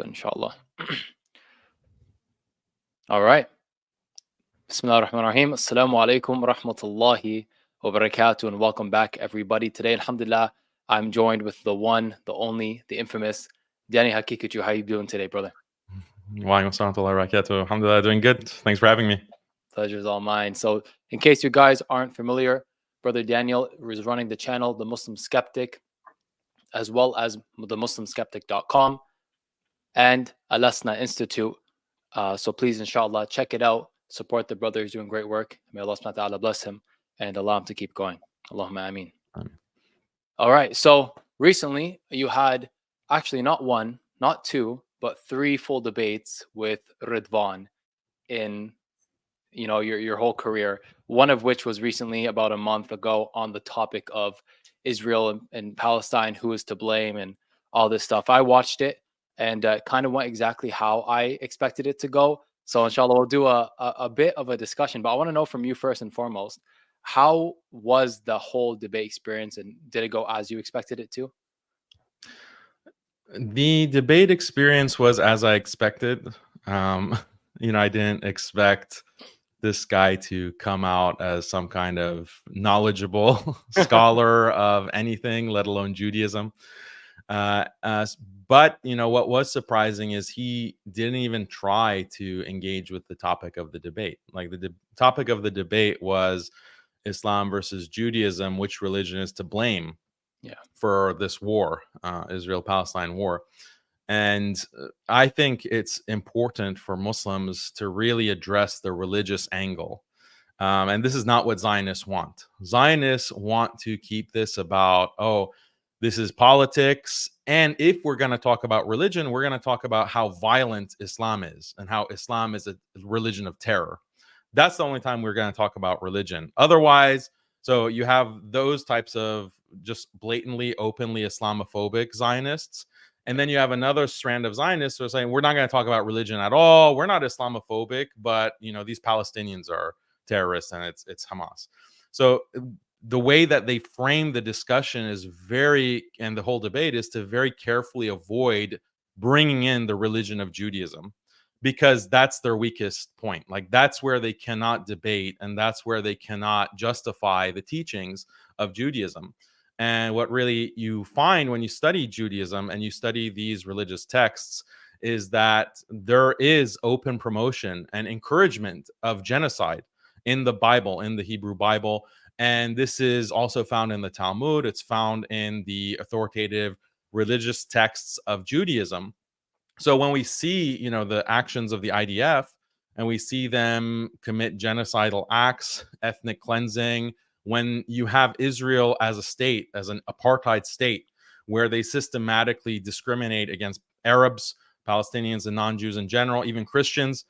Inshallah. All right. Bismillah ar-Rahman ar-Rahim. Assalamu Alaikum rahmatullahi wa barakatuh. And welcome back, everybody. Today, alhamdulillah, I'm joined with the one, the only, the infamous Danny Hakikatu. How you doing today, brother? Wa alaikum assalam wa rahmatullahi wa barakatuh. Alhamdulillah, doing good. Thanks for having me. Pleasure's all mine. So, in case you guys aren't familiar, Brother Daniel is running the channel, The Muslim Skeptic, as well as the MuslimSkeptic.com and Alasna Institute. So please, inshallah, check it out. Support the brother. He's doing great work. May Allah subhanahu wa ta'ala bless him and allow him to keep going. Allahumma ameen. All right. So recently you had actually not one, not two, but three full debates with Ridvan in your whole career. One of which was recently about a month ago on the topic of Israel and Palestine, who is to blame and all this stuff. I watched it and kind of went exactly how I expected it to go. So inshallah, we'll do a bit of a discussion, but I want to know from you first and foremost, how was the whole debate experience and did it go as you expected it to? The debate experience was as I expected. I didn't expect this guy to come out as some kind of knowledgeable scholar of anything, let alone Judaism. But what was surprising is he didn't even try to engage with the topic of the debate. Like the topic of the debate was Islam versus Judaism, which religion is to blame for this war, Israel-Palestine war. And I think it's important for Muslims to really address the religious angle. And this is not what Zionists want. Zionists want to keep this about, this is politics. And if we're going to talk about religion, we're going to talk about how violent Islam is and how Islam is a religion of terror. That's the only time we're going to talk about religion. Otherwise, so you have those types of just blatantly, openly Islamophobic Zionists. And then you have another strand of Zionists who are saying, we're not going to talk about religion at all. We're not Islamophobic, but, these Palestinians are terrorists and it's Hamas. So the way that they frame the discussion is and the whole debate is to very carefully avoid bringing in the religion of Judaism, because that's their weakest point. Like that's where they cannot debate, and that's where they cannot justify the teachings of Judaism. And what really you find when you study Judaism and you study these religious texts is that there is open promotion and encouragement of genocide in the Bible, in the Hebrew Bible. And this is also found in the Talmud. It's found in the authoritative religious texts of Judaism. So when we see, the actions of the IDF and we see them commit genocidal acts, ethnic cleansing, when you have Israel as a state, as an apartheid state, where they systematically discriminate against Arabs, Palestinians, and non-Jews in general, even Christians,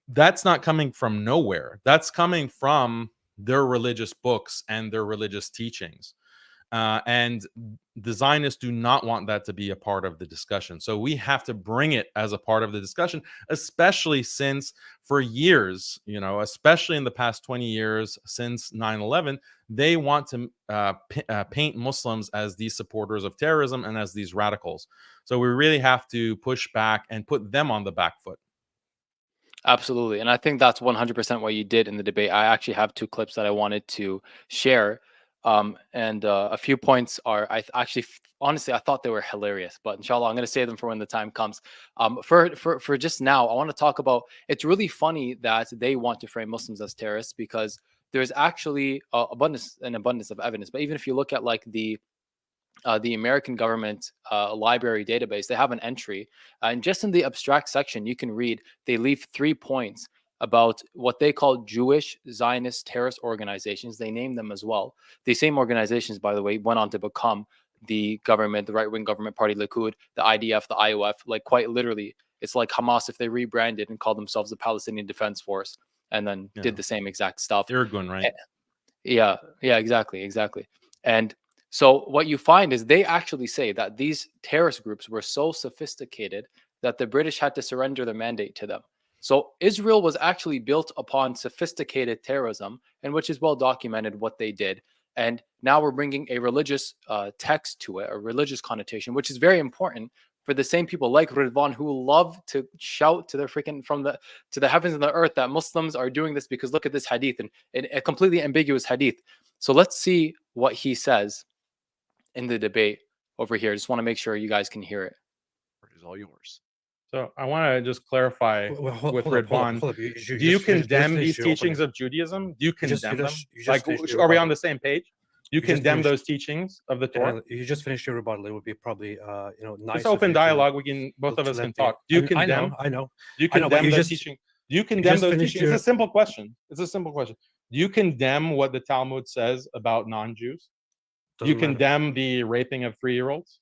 that's not coming from nowhere. That's coming from their religious books and their religious teachings. And the Zionists do not want that to be a part of the discussion. So we have to bring it as a part of the discussion, especially since for years, especially in the past 20 years since 9/11, they want to paint Muslims as these supporters of terrorism and as these radicals. So we really have to push back and put them on the back foot. Absolutely. And I think that's 100% what you did in the debate. I actually have two clips that I wanted to share. And a few points are, honestly, I thought they were hilarious, but inshallah, I'm going to save them for when the time comes. For just now, I want to talk about, it's really funny that they want to frame Muslims as terrorists because there's actually an abundance of evidence. But even if you look at like the American government library database, they have an entry. And just in the abstract section, you can read, they leave 3 points about what they call Jewish Zionist terrorist organizations. They name them as well. These same organizations, by the way, went on to become the government, the right-wing government party, Likud, the IDF, the IOF, like quite literally. It's like Hamas if they rebranded and called themselves the Palestinian Defense Force and then did the same exact stuff. Irgun, right? Yeah, exactly. And so what you find is they actually say that these terrorist groups were so sophisticated that the British had to surrender the mandate to them. So Israel was actually built upon sophisticated terrorism, and which is well documented what they did. And now we're bringing a religious text to it, a religious connotation, which is very important for the same people like Ridwan who love to shout to their freaking to the heavens and the earth that Muslims are doing this because look at this hadith and a completely ambiguous hadith. So let's see what he says in the debate over here. Just want to make sure you guys can hear it. Is all yours. So I want to just clarify with Ridwan. Do you condemn these teachings of Judaism? Do you condemn them? Like, are we on the same page? You condemn those teachings of the Torah? You just finished your rebuttal. It would be probably nice. It's open dialogue. We can both of us can talk. Do you condemn? I know. Do you condemn those teachings? Do you condemn those teachings? It's a simple question. It's a simple question. Do you condemn what the Talmud says about non-Jews? Do you condemn the raping of 3-year-olds?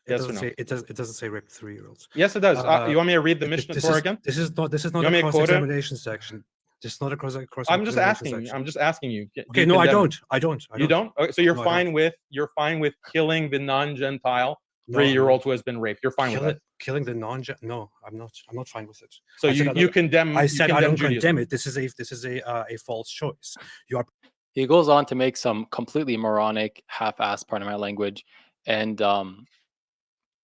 Yes or no? It doesn't say rape 3-year-olds. Yes, it does. You want me to read the Mishnah Torah again? This is not a cross-examination section. This is not a cross-examination. I'm just asking you. I'm just asking you. Okay, no, I don't. You don't? Okay, so you're fine with killing the non-Gentile 3-year-old who has been raped. You're fine with that. Killing the non-Gentile? No, I'm not. I'm not fine with it. So you condemn. I said I don't condemn it. This is a false choice. You are. He goes on to make some completely moronic, half-assed, pardon my language, and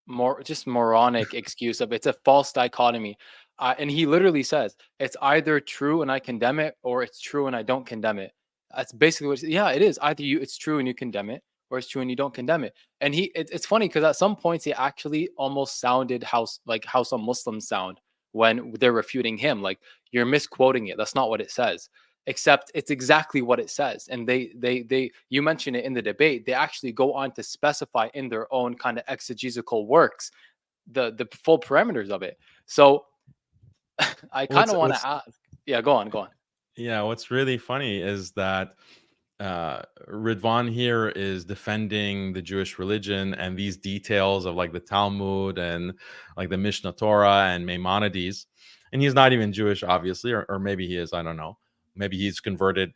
moronic excuse of it's a false dichotomy. And he literally says it's either true and I condemn it, or it's true and I don't condemn it. That's basically what. Yeah, it is either it's true and you condemn it, or it's true and you don't condemn it. And it's funny because at some points he actually almost sounded how some Muslims sound when they're refuting him. Like, you're misquoting it. That's not what it says. Except it's exactly what it says. And you mentioned it in the debate. They actually go on to specify in their own kind of exegetical works the full parameters of it. So I kind of want to ask. Yeah, go on. Yeah, what's really funny is that Ridwan here is defending the Jewish religion and these details of like the Talmud and like the Mishnah Torah and Maimonides. And he's not even Jewish, obviously, or maybe he is. I don't know. Maybe he's converted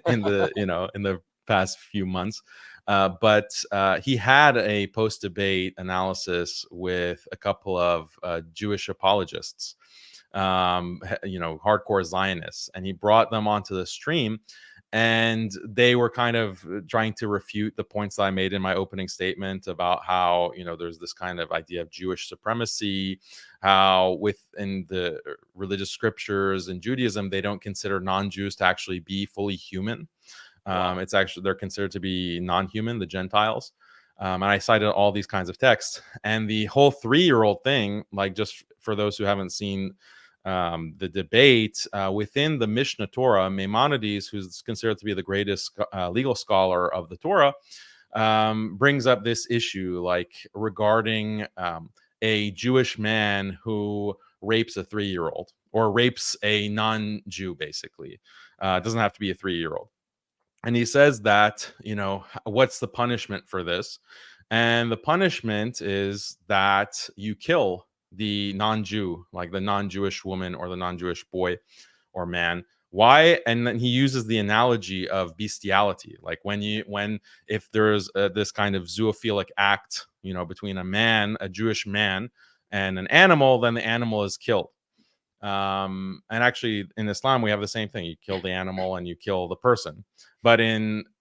in the past few months. But he had a post-debate analysis with a couple of Jewish apologists, hardcore Zionists, and he brought them onto the stream. And they were kind of trying to refute the points that I made in my opening statement about how, there's this kind of idea of Jewish supremacy, how within the religious scriptures in Judaism, they don't consider non-Jews to actually be fully human. It's actually, they're considered to be non-human, the Gentiles. And I cited all these kinds of texts. And the whole 3-year-old thing, like, just for those who haven't seen the debate within the Mishnah Torah, Maimonides, who's considered to be the greatest legal scholar of the Torah, brings up this issue, like, regarding a Jewish man who rapes a 3-year-old or rapes a non-Jew, basically. It doesn't have to be a 3-year-old. And he says that, what's the punishment for this? And the punishment is that you kill the non-Jew, like the non-Jewish woman or the non-Jewish boy or man. Why? And then he uses the analogy of bestiality, like if there's this kind of zoophilic act, between a Jewish man and an animal, then the animal is killed. And actually in Islam we have the same thing. You kill the animal and you kill the person. But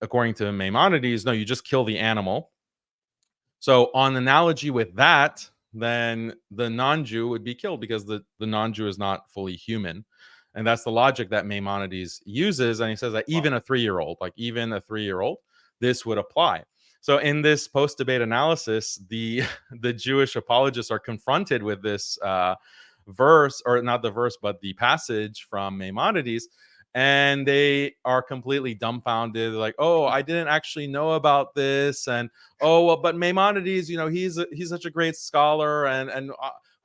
according to Maimonides, no, you just kill the animal. So on analogy with that, then the non-Jew would be killed because the non-Jew is not fully human. And that's the logic that Maimonides uses. And he says that even a 3-year-old, this would apply. So in this post-debate analysis, the Jewish apologists are confronted with this verse, or not the verse, but the passage from Maimonides. And they are completely dumbfounded, like, oh, I didn't actually know about this. And, oh, well, but Maimonides, he's such a great scholar. And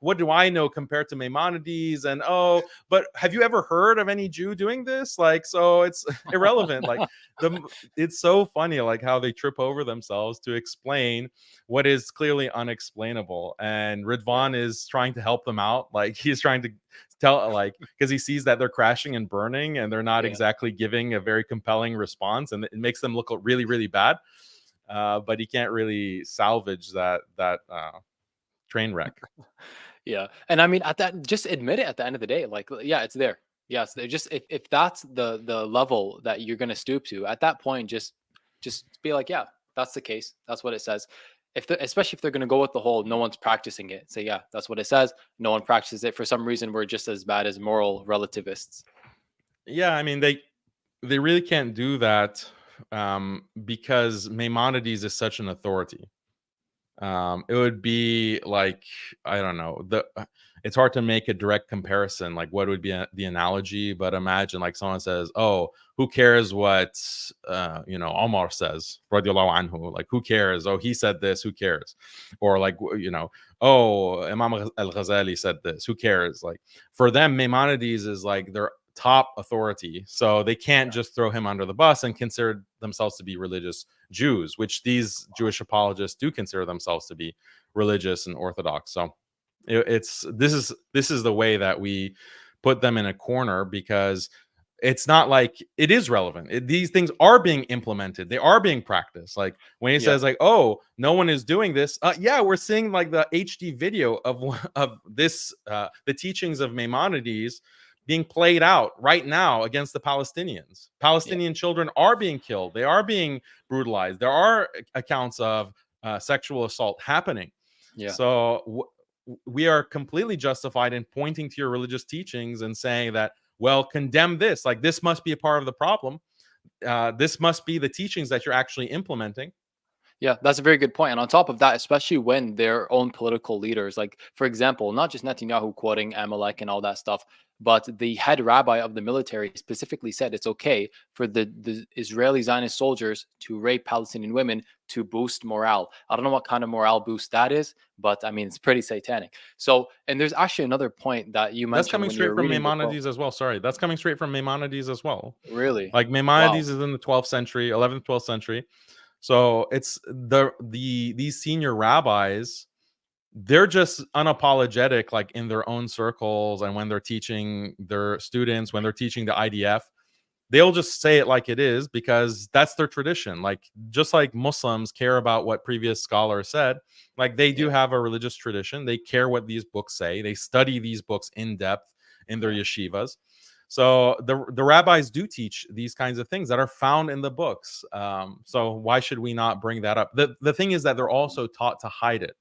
what do I know compared to Maimonides? And, oh, but have you ever heard of any Jew doing this? Like, so it's irrelevant. Like, it's so funny, like, how they trip over themselves to explain what is clearly unexplainable. And Ridwan is trying to help them out. Like, he's trying to tell, like, because he sees that they're crashing and burning and they're not exactly giving a very compelling response, and it makes them look really, really bad. But he can't really salvage that train wreck. Yeah. And I mean, just admit it at the end of the day. Like, yeah, it's there. Yes. Just if that's the level that you're going to stoop to at that point, just be like, yeah, that's the case. That's what it says. especially if they're going to go with the whole no one's practicing it, say, yeah, that's what it says, no one practices it, for some reason we're just as bad as moral relativists. Yeah, I mean, they really can't do that because Maimonides is such an authority. It would be like, I don't know, it's hard to make a direct comparison, like what would be the analogy, but imagine like someone says, oh, who cares what Omar says, radiallahu anhu, like who cares, oh, he said this, who cares, or like, oh, Imam al-Ghazali said this, who cares. Like for them, Maimonides is like their top authority, so they can't just throw him under the bus and consider themselves to be religious Jews, which these Jewish apologists do consider themselves to be religious and orthodox. So this is the way that we put them in a corner, because it's not like it is relevant. These things are being implemented, they are being practiced. Like when he says like, oh, no one is doing this, yeah, we're seeing like the HD video of this the teachings of Maimonides being played out right now against the Palestinians. Palestinian children are being killed. They are being brutalized. There are accounts of sexual assault happening. So we are completely justified in pointing to your religious teachings and saying that, well, condemn this. Like this must be a part of the problem. This must be the teachings that you're actually implementing. Yeah, that's a very good point. And on top of that, especially when their own political leaders, like, for example, not just Netanyahu quoting Amalek and all that stuff, but the head rabbi of the military specifically said it's okay for the Israeli Zionist soldiers to rape Palestinian women to boost morale. I don't know what kind of morale boost that is, but I mean, it's pretty satanic. So, and there's actually another point that you mentioned. That's coming straight from Maimonides as well. Sorry, that's coming straight from Maimonides as well. Really? Like Maimonides is in the 12th century, 11th, 12th century. So it's these senior rabbis, they're just unapologetic, like in their own circles, and when they're teaching their students, when they're teaching the IDF, they'll just say it like it is because that's their tradition. Like just like Muslims care about what previous scholars said, like they do have a religious tradition. They care what these books say. They study these books in depth in their yeshivas. So the rabbis do teach these kinds of things that are found in the books. So why should we not bring that up? The thing is that they're also taught to hide it.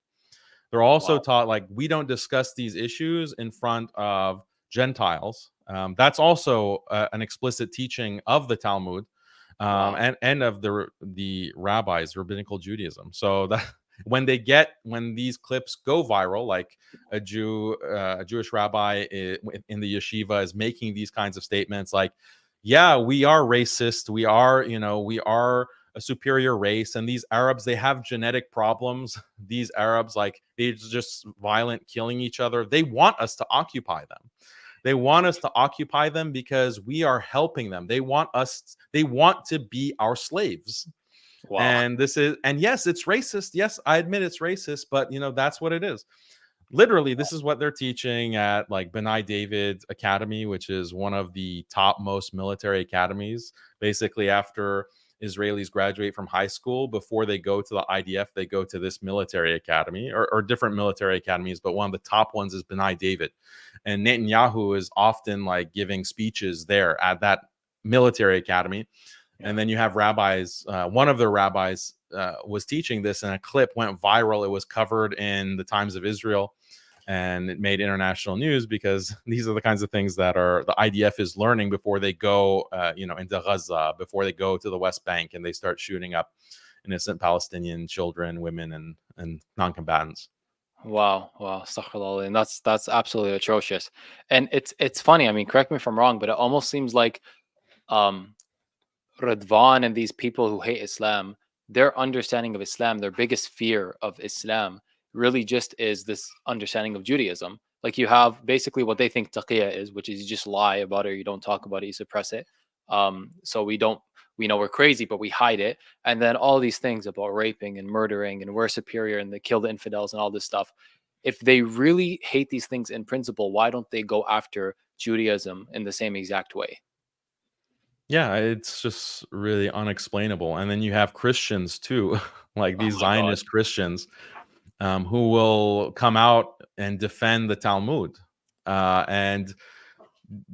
They're also taught, like, we don't discuss these issues in front of Gentiles. That's also an explicit teaching of the Talmud and of the rabbis, rabbinical Judaism. So that when these clips go viral, like a Jewish rabbi in the yeshiva is making these kinds of statements, like, yeah, we are racist, we are a superior race, and these Arabs, they have genetic problems. These Arabs, like, they're just violent, killing each other. They want us to occupy them. They want us to occupy them because we are helping them. They want to be our slaves. And yes, it's racist. Yes, I admit it's racist, but that's what it is. Literally, this is what they're teaching at like B'nai David Academy, which is one of the top most military academies. Basically, after Israelis graduate from high school, before they go to the IDF, they go to this military academy or different military academies, but one of the top ones is B'nai David. And Netanyahu is often like giving speeches there at that military academy. And then you have rabbis, one of the rabbis was teaching this, and a clip went viral. It was covered in the Times of Israel, and it made international news because these are the kinds of things that the IDF is learning before they go, into Gaza, before they go to the West Bank, and they start shooting up innocent Palestinian children, women, and non-combatants. Wow. Astaghfirullah. And that's absolutely atrocious. And it's funny. I mean, correct me if I'm wrong, but it almost seems like Radvan and these people who hate Islam, their understanding of Islam, their biggest fear of Islam really just is this understanding of Judaism. Like, you have basically what they think taqiyya is, which is you just lie about it, or you don't talk about it, you suppress it. So we know we're crazy, but we hide it. And then all these things about raping and murdering and we're superior and they kill the infidels and all this stuff. If they really hate these things in principle, why don't they go after Judaism in the same exact way? Yeah, it's just really unexplainable. And then you have Christians too, like these Zionist Christians, who will come out and defend the Talmud. And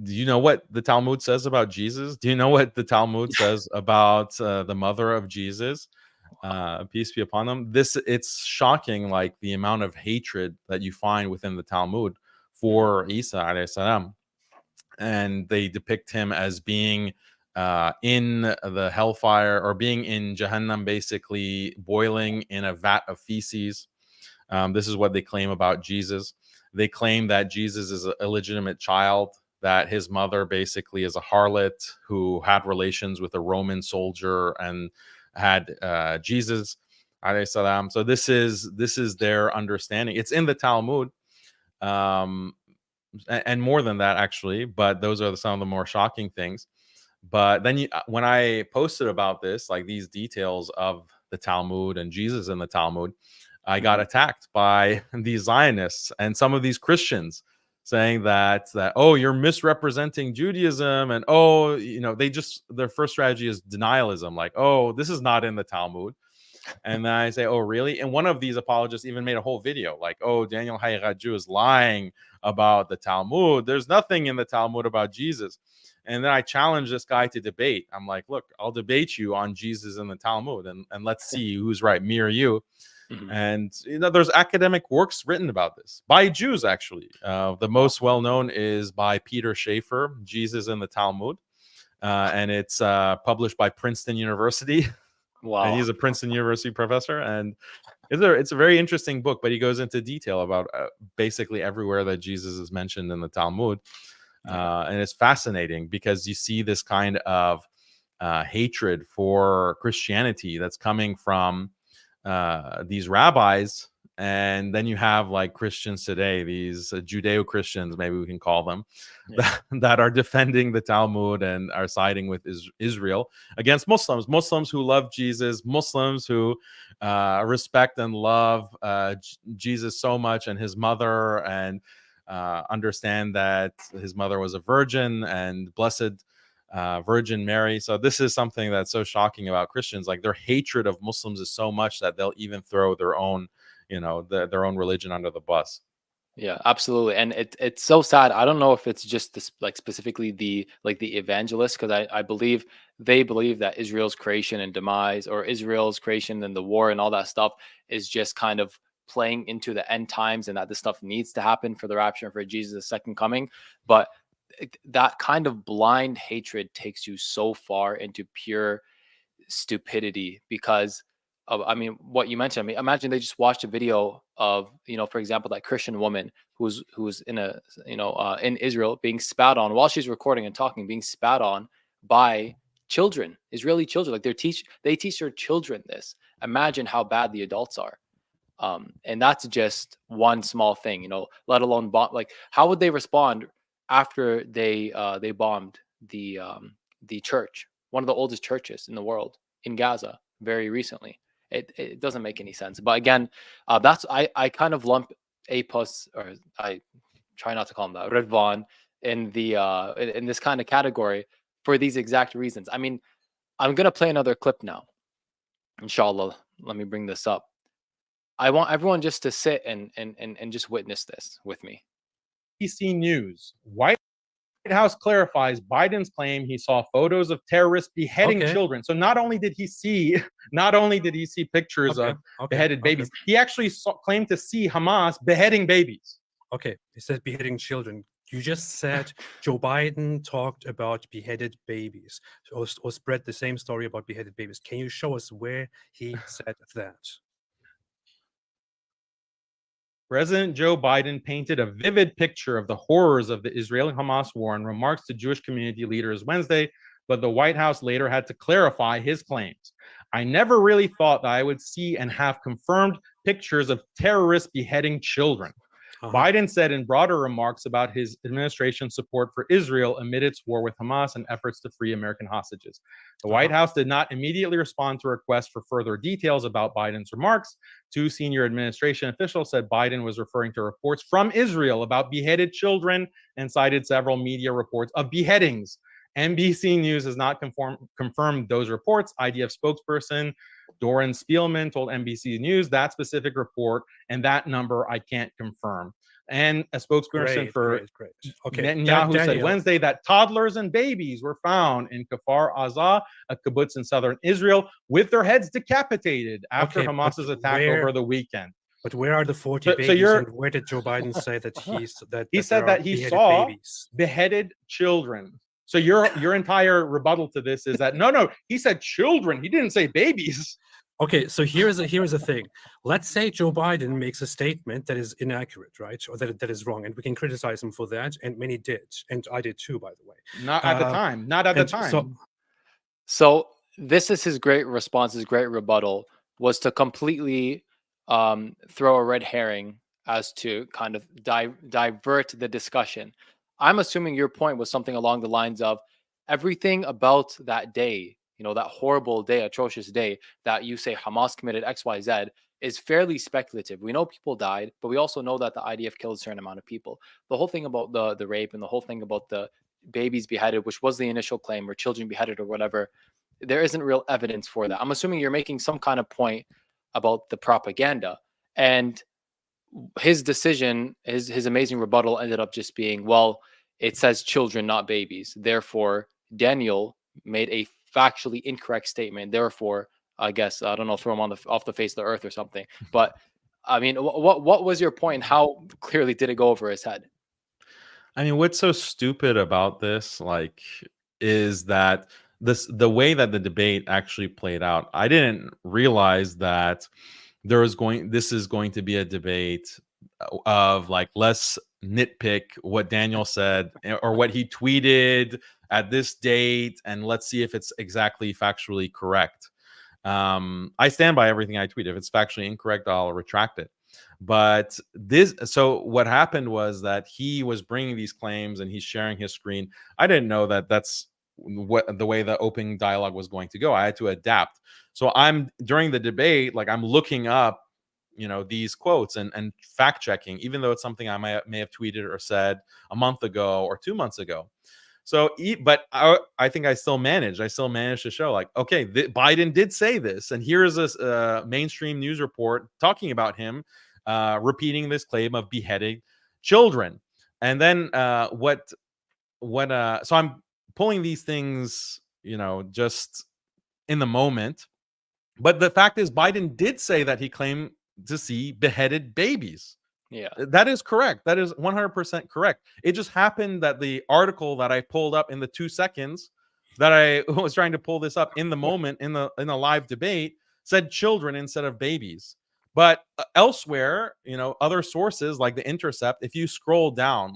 do you know what the Talmud says about Jesus? Do you know what the Talmud says about the mother of Jesus? peace be upon them. It's shocking, like the amount of hatred that you find within the Talmud for Isa alayhi salam, and they depict him as being in the hellfire, or being in Jahannam, basically boiling in a vat of feces. This is what they claim about Jesus. They claim that Jesus is an illegitimate child, that his mother basically is a harlot who had relations with a Roman soldier and had Jesus alayhi salam. So this is their understanding. It's in the Talmud, and more than that actually, but those are some of the more shocking things. But then when I posted about this, like these details of the Talmud and Jesus in the Talmud, I got attacked by these Zionists and some of these Christians, saying that oh, you're misrepresenting Judaism, and oh, their first strategy is denialism, like, oh, this is not in the Talmud. And then I say, oh, really? And one of these apologists even made a whole video like, oh, Daniel Hayraju is lying about the Talmud. There's nothing in the Talmud about Jesus. And then I challenge this guy to debate. I'm like, look, I'll debate you on Jesus in the Talmud, and let's see who's right, me or you. And there's academic works written about this by Jews, actually. The most well-known is by Peter Schaefer, Jesus in the Talmud. And it's published by Princeton University. Wow. And he's a Princeton University professor. And it's a very interesting book, but he goes into detail about basically everywhere that Jesus is mentioned in the Talmud. And it's fascinating because you see this kind of hatred for Christianity that's coming from these rabbis. And then you have like Christians today, these Judeo-Christians, maybe we can call them, that are defending the Talmud and are siding with Israel against Muslims who love Jesus, Muslims who respect and love Jesus so much, and his mother, and understand that his mother was a virgin, and blessed Virgin Mary. So this is something that's so shocking about Christians. Like, their hatred of Muslims is so much that they'll even throw their own, their own religion under the bus. Yeah, absolutely. And it's so sad. I don't know if it's just this, like, specifically the evangelists, because I believe they believe that Israel's creation and demise, or Israel's creation and the war and all that stuff, is just kind of playing into the end times, and that this stuff needs to happen for the rapture and for Jesus' second coming. But that kind of blind hatred takes you so far into pure stupidity, because of, I mean, what you mentioned. I mean, imagine they just watched a video of, for example, that Christian woman who's in a, in Israel, being spat on while she's recording and talking, being spat on by children, Israeli children. Like, they teach their children this. Imagine how bad the adults are. And that's just one small thing, let alone bomb. Like, how would they respond after they bombed the church, one of the oldest churches in the world, in Gaza, very recently? It doesn't make any sense. But again, that's I kind of lump Apos, or I try not to call him that, Redvan, in the in this kind of category for these exact reasons. I mean, I'm gonna play another clip now, inshallah. Let me bring this up. I want everyone just to sit and just witness this with me. ABC News. White House clarifies Biden's claim he saw photos of terrorists beheading children. So not only did he see pictures of beheaded babies, he actually claimed to see Hamas beheading babies. Okay, he said beheading children. You just said Joe Biden talked about beheaded babies, or spread the same story about beheaded babies. Can you show us where he said that? President Joe Biden painted a vivid picture of the horrors of the Israeli-Hamas war in remarks to Jewish community leaders Wednesday, but the White House later had to clarify his claims. I never really thought that I would see and have confirmed pictures of terrorists beheading children. Biden said in broader remarks about his administration's support for Israel amid its war with Hamas and efforts to free American hostages. The White House did not immediately respond to requests for further details about Biden's remarks. Two senior administration officials said Biden was referring to reports from Israel about beheaded children and cited several media reports of beheadings. NBC News has not confirmed those reports. IDF spokesperson Doran Spielman told NBC News that specific report and that number I can't confirm. And a spokesperson for Great. Okay, Netanyahu said Daniel. Wednesday that toddlers and babies were found in Kfar Aza, a kibbutz in southern Israel, with their heads decapitated after Okay, but Hamas's attack where- over the weekend. But where are the 40 So babies? you're- And where did Joe Biden say that He said there that are he beheaded saw babies? beheaded children. So your entire rebuttal to this is that no, he said children. He didn't say babies. Okay, so here's a thing. Let's say Joe Biden makes a statement that is inaccurate, right? Or that is wrong, and we can criticize him for that, and many did, and I did too, by the way. Not at the time. Not at the and time. So this is his great response, his great rebuttal was to completely throw a red herring as to kind of divert the discussion. I'm assuming your point was something along the lines of everything about that day, that horrible day, atrocious day that you say Hamas committed XYZ is fairly speculative. We know people died, but we also know that the IDF killed a certain amount of people. The whole thing about the rape and the whole thing about the babies beheaded, which was the initial claim, or children beheaded or whatever, there isn't real evidence for that. I'm assuming you're making some kind of point about the propaganda. And his decision, his amazing rebuttal ended up just being, well, it says children, not babies. Therefore, Daniel made a factually incorrect statement. Therefore, I guess, I don't know, throw him off the face of the earth or something. But I mean, what was your point and how clearly did it go over his head? I mean, what's so stupid about this, is that the way that the debate actually played out, I didn't realize that this is going to be a debate of let's nitpick what Daniel said or what he tweeted at this date, and let's see if it's exactly factually correct. I stand by everything I tweet. If it's factually incorrect, I'll retract it. But so what happened was that he was bringing these claims and he's sharing his screen. I didn't know that that's the way the opening dialogue was going to go. I had to adapt. So during the debate, I'm looking up, these quotes and fact checking, even though it's something I may have tweeted or said a month ago or 2 months ago. So, but I think I still managed to show okay, Biden did say this, and here's a mainstream news report talking about him repeating this claim of beheading children. And then so I'm pulling these things, just in the moment. But the fact is, Biden did say that he claimed to see beheaded babies. Yeah, that is correct. That is 100% correct. It just happened that the article that I pulled up in the 2 seconds that I was trying to pull this up in the moment in the live debate said children instead of babies. But elsewhere, other sources like The Intercept, if you scroll down,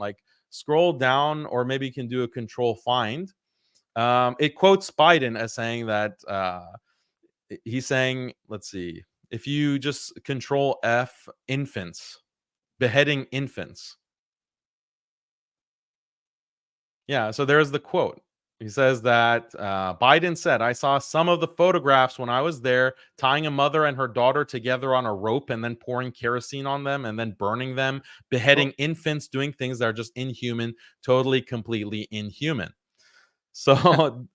or maybe you can do a control find, it quotes Biden as saying that he's saying, let's see, if you just control F, infants, beheading infants. Yeah, so there's the quote. He says that Biden said, I saw some of the photographs when I was there, tying a mother and her daughter together on a rope and then pouring kerosene on them and then burning them, beheading infants, doing things that are just inhuman, totally, completely inhuman. So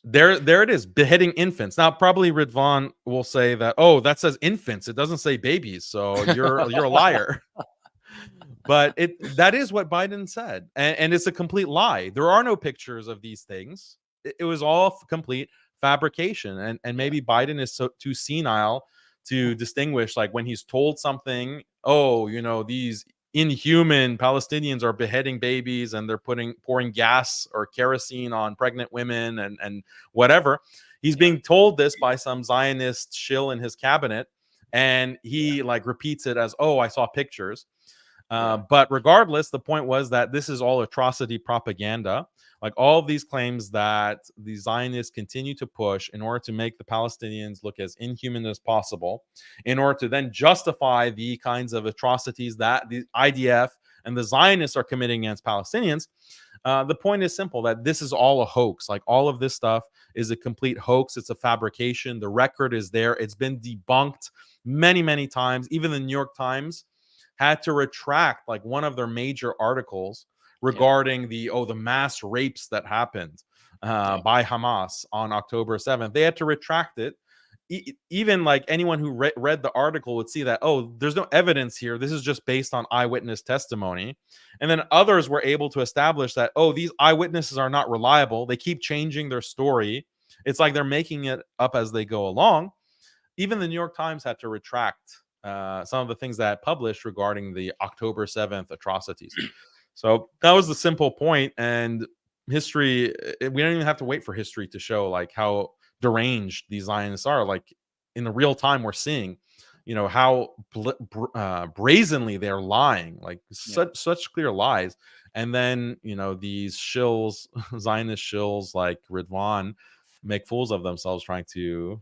there it is, beheading infants. Now, probably Ridvan will say that, oh, that says infants. It doesn't say babies. So you're a liar. But that is what Biden said. And it's a complete lie. There are no pictures of these things. It was all complete fabrication. And maybe Biden is too senile to distinguish, when he's told something, oh, these inhuman Palestinians are beheading babies and they're pouring gas or kerosene on pregnant women and whatever. He's being told this by some Zionist shill in his cabinet. And he repeats it as, oh, I saw pictures. But regardless, the point was that this is all atrocity propaganda. All of these claims that the Zionists continue to push in order to make the Palestinians look as inhuman as possible, in order to then justify the kinds of atrocities that the IDF and the Zionists are committing against Palestinians. The point is simple, that this is all a hoax. All of this stuff is a complete hoax. It's a fabrication. The record is there. It's been debunked many, many times. Even the New York Times had to retract one of their major articles regarding the mass rapes that happened by Hamas on October 7th. They had to retract it even like anyone who read the article would see that, oh, there's no evidence here. This is just based on eyewitness testimony. And then others were able to establish that, oh, these eyewitnesses are not reliable. They keep changing their story. It's like they're making it up as they go along. Even the New York Times had to retract some of the things that it published regarding the October 7th atrocities. So that was the simple point. And history, we don't even have to wait for history to show like how deranged these Zionists are. Like in the real time, we're seeing, how brazenly they're lying, like such clear lies. And then, these shills, Zionist shills like Ridwan, make fools of themselves trying to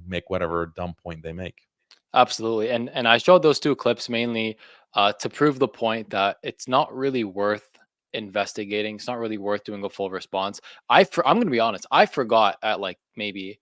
make whatever dumb point they make. Absolutely. And I showed those two clips mainly to prove the point that it's not really worth investigating. It's not really worth doing a full response. I'm going to be honest. I forgot at like maybe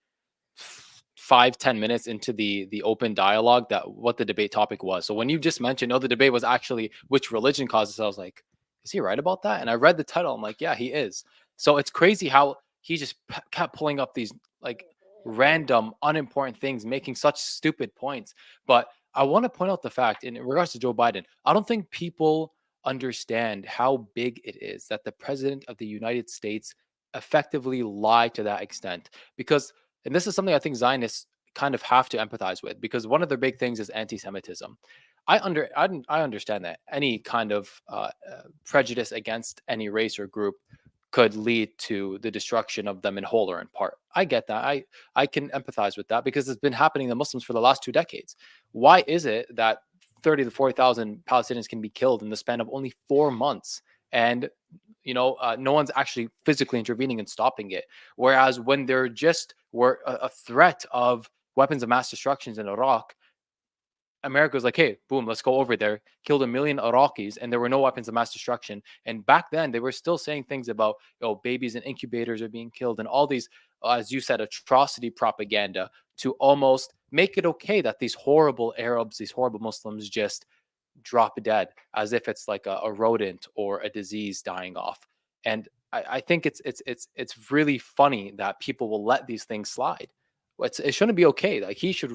5-10 minutes into the open dialogue that what the debate topic was. So when you just mentioned, the debate was actually which religion causes, I was like, is he right about that? And I read the title. I'm like, yeah, he is. So it's crazy how he just kept pulling up these like random, unimportant things, making such stupid points. But I want to point out the fact in regards to Joe Biden, I don't think people understand how big it is that the president of the United States effectively lied to that extent. Because, and this is something I think Zionists kind of have to empathize with, because one of their big things is anti-Semitism. I understand that any kind of prejudice against any race or group could lead to the destruction of them in whole or in part. I get that. I can empathize with that because it's been happening to Muslims for the last 2 decades. Why is it that 30 to 40,000 Palestinians can be killed in the span of only 4 months? And, no one's actually physically intervening and stopping it. Whereas when there just were a threat of weapons of mass destruction in Iraq, America was like, hey, boom, let's go over there, killed 1 million Iraqis, and there were no weapons of mass destruction. And back then, they were still saying things about, babies in incubators are being killed and all these, as you said, atrocity propaganda to almost make it okay that these horrible Arabs, these horrible Muslims just drop dead as if it's like a rodent or a disease dying off. And I think it's really funny that people will let these things slide. It shouldn't be okay. Like he should,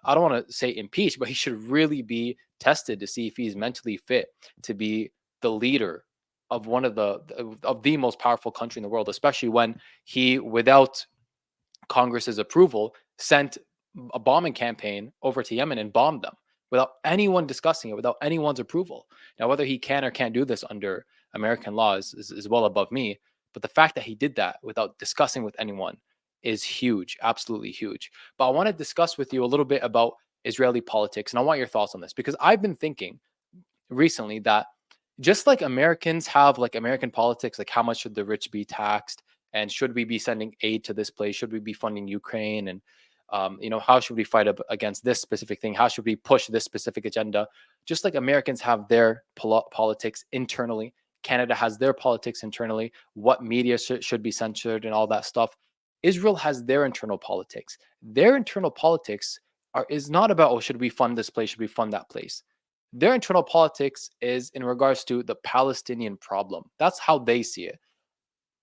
I don't want to say impeach, but he should really be tested to see if he's mentally fit to be the leader of one of the most powerful country in the world, especially when he, without Congress's approval, sent a bombing campaign over to Yemen and bombed them without anyone discussing it, without anyone's approval. Now, whether he can or can't do this under American law is well above me, but the fact that he did that without discussing with anyone is huge, absolutely huge. But I want to discuss with you a little bit about Israeli politics, and I want your thoughts on this because I've been thinking recently that just like Americans have like American politics, like how much should the rich be taxed, and should we be sending aid to this place? Should we be funding Ukraine? And how should we fight against this specific thing? How should we push this specific agenda? Just like Americans have their politics internally, Canada has their politics internally, what media should be censored and all that stuff. Israel has their internal politics. Their internal politics is not about, should we fund this place? Should we fund that place? Their internal politics is in regards to the Palestinian problem. That's how they see it.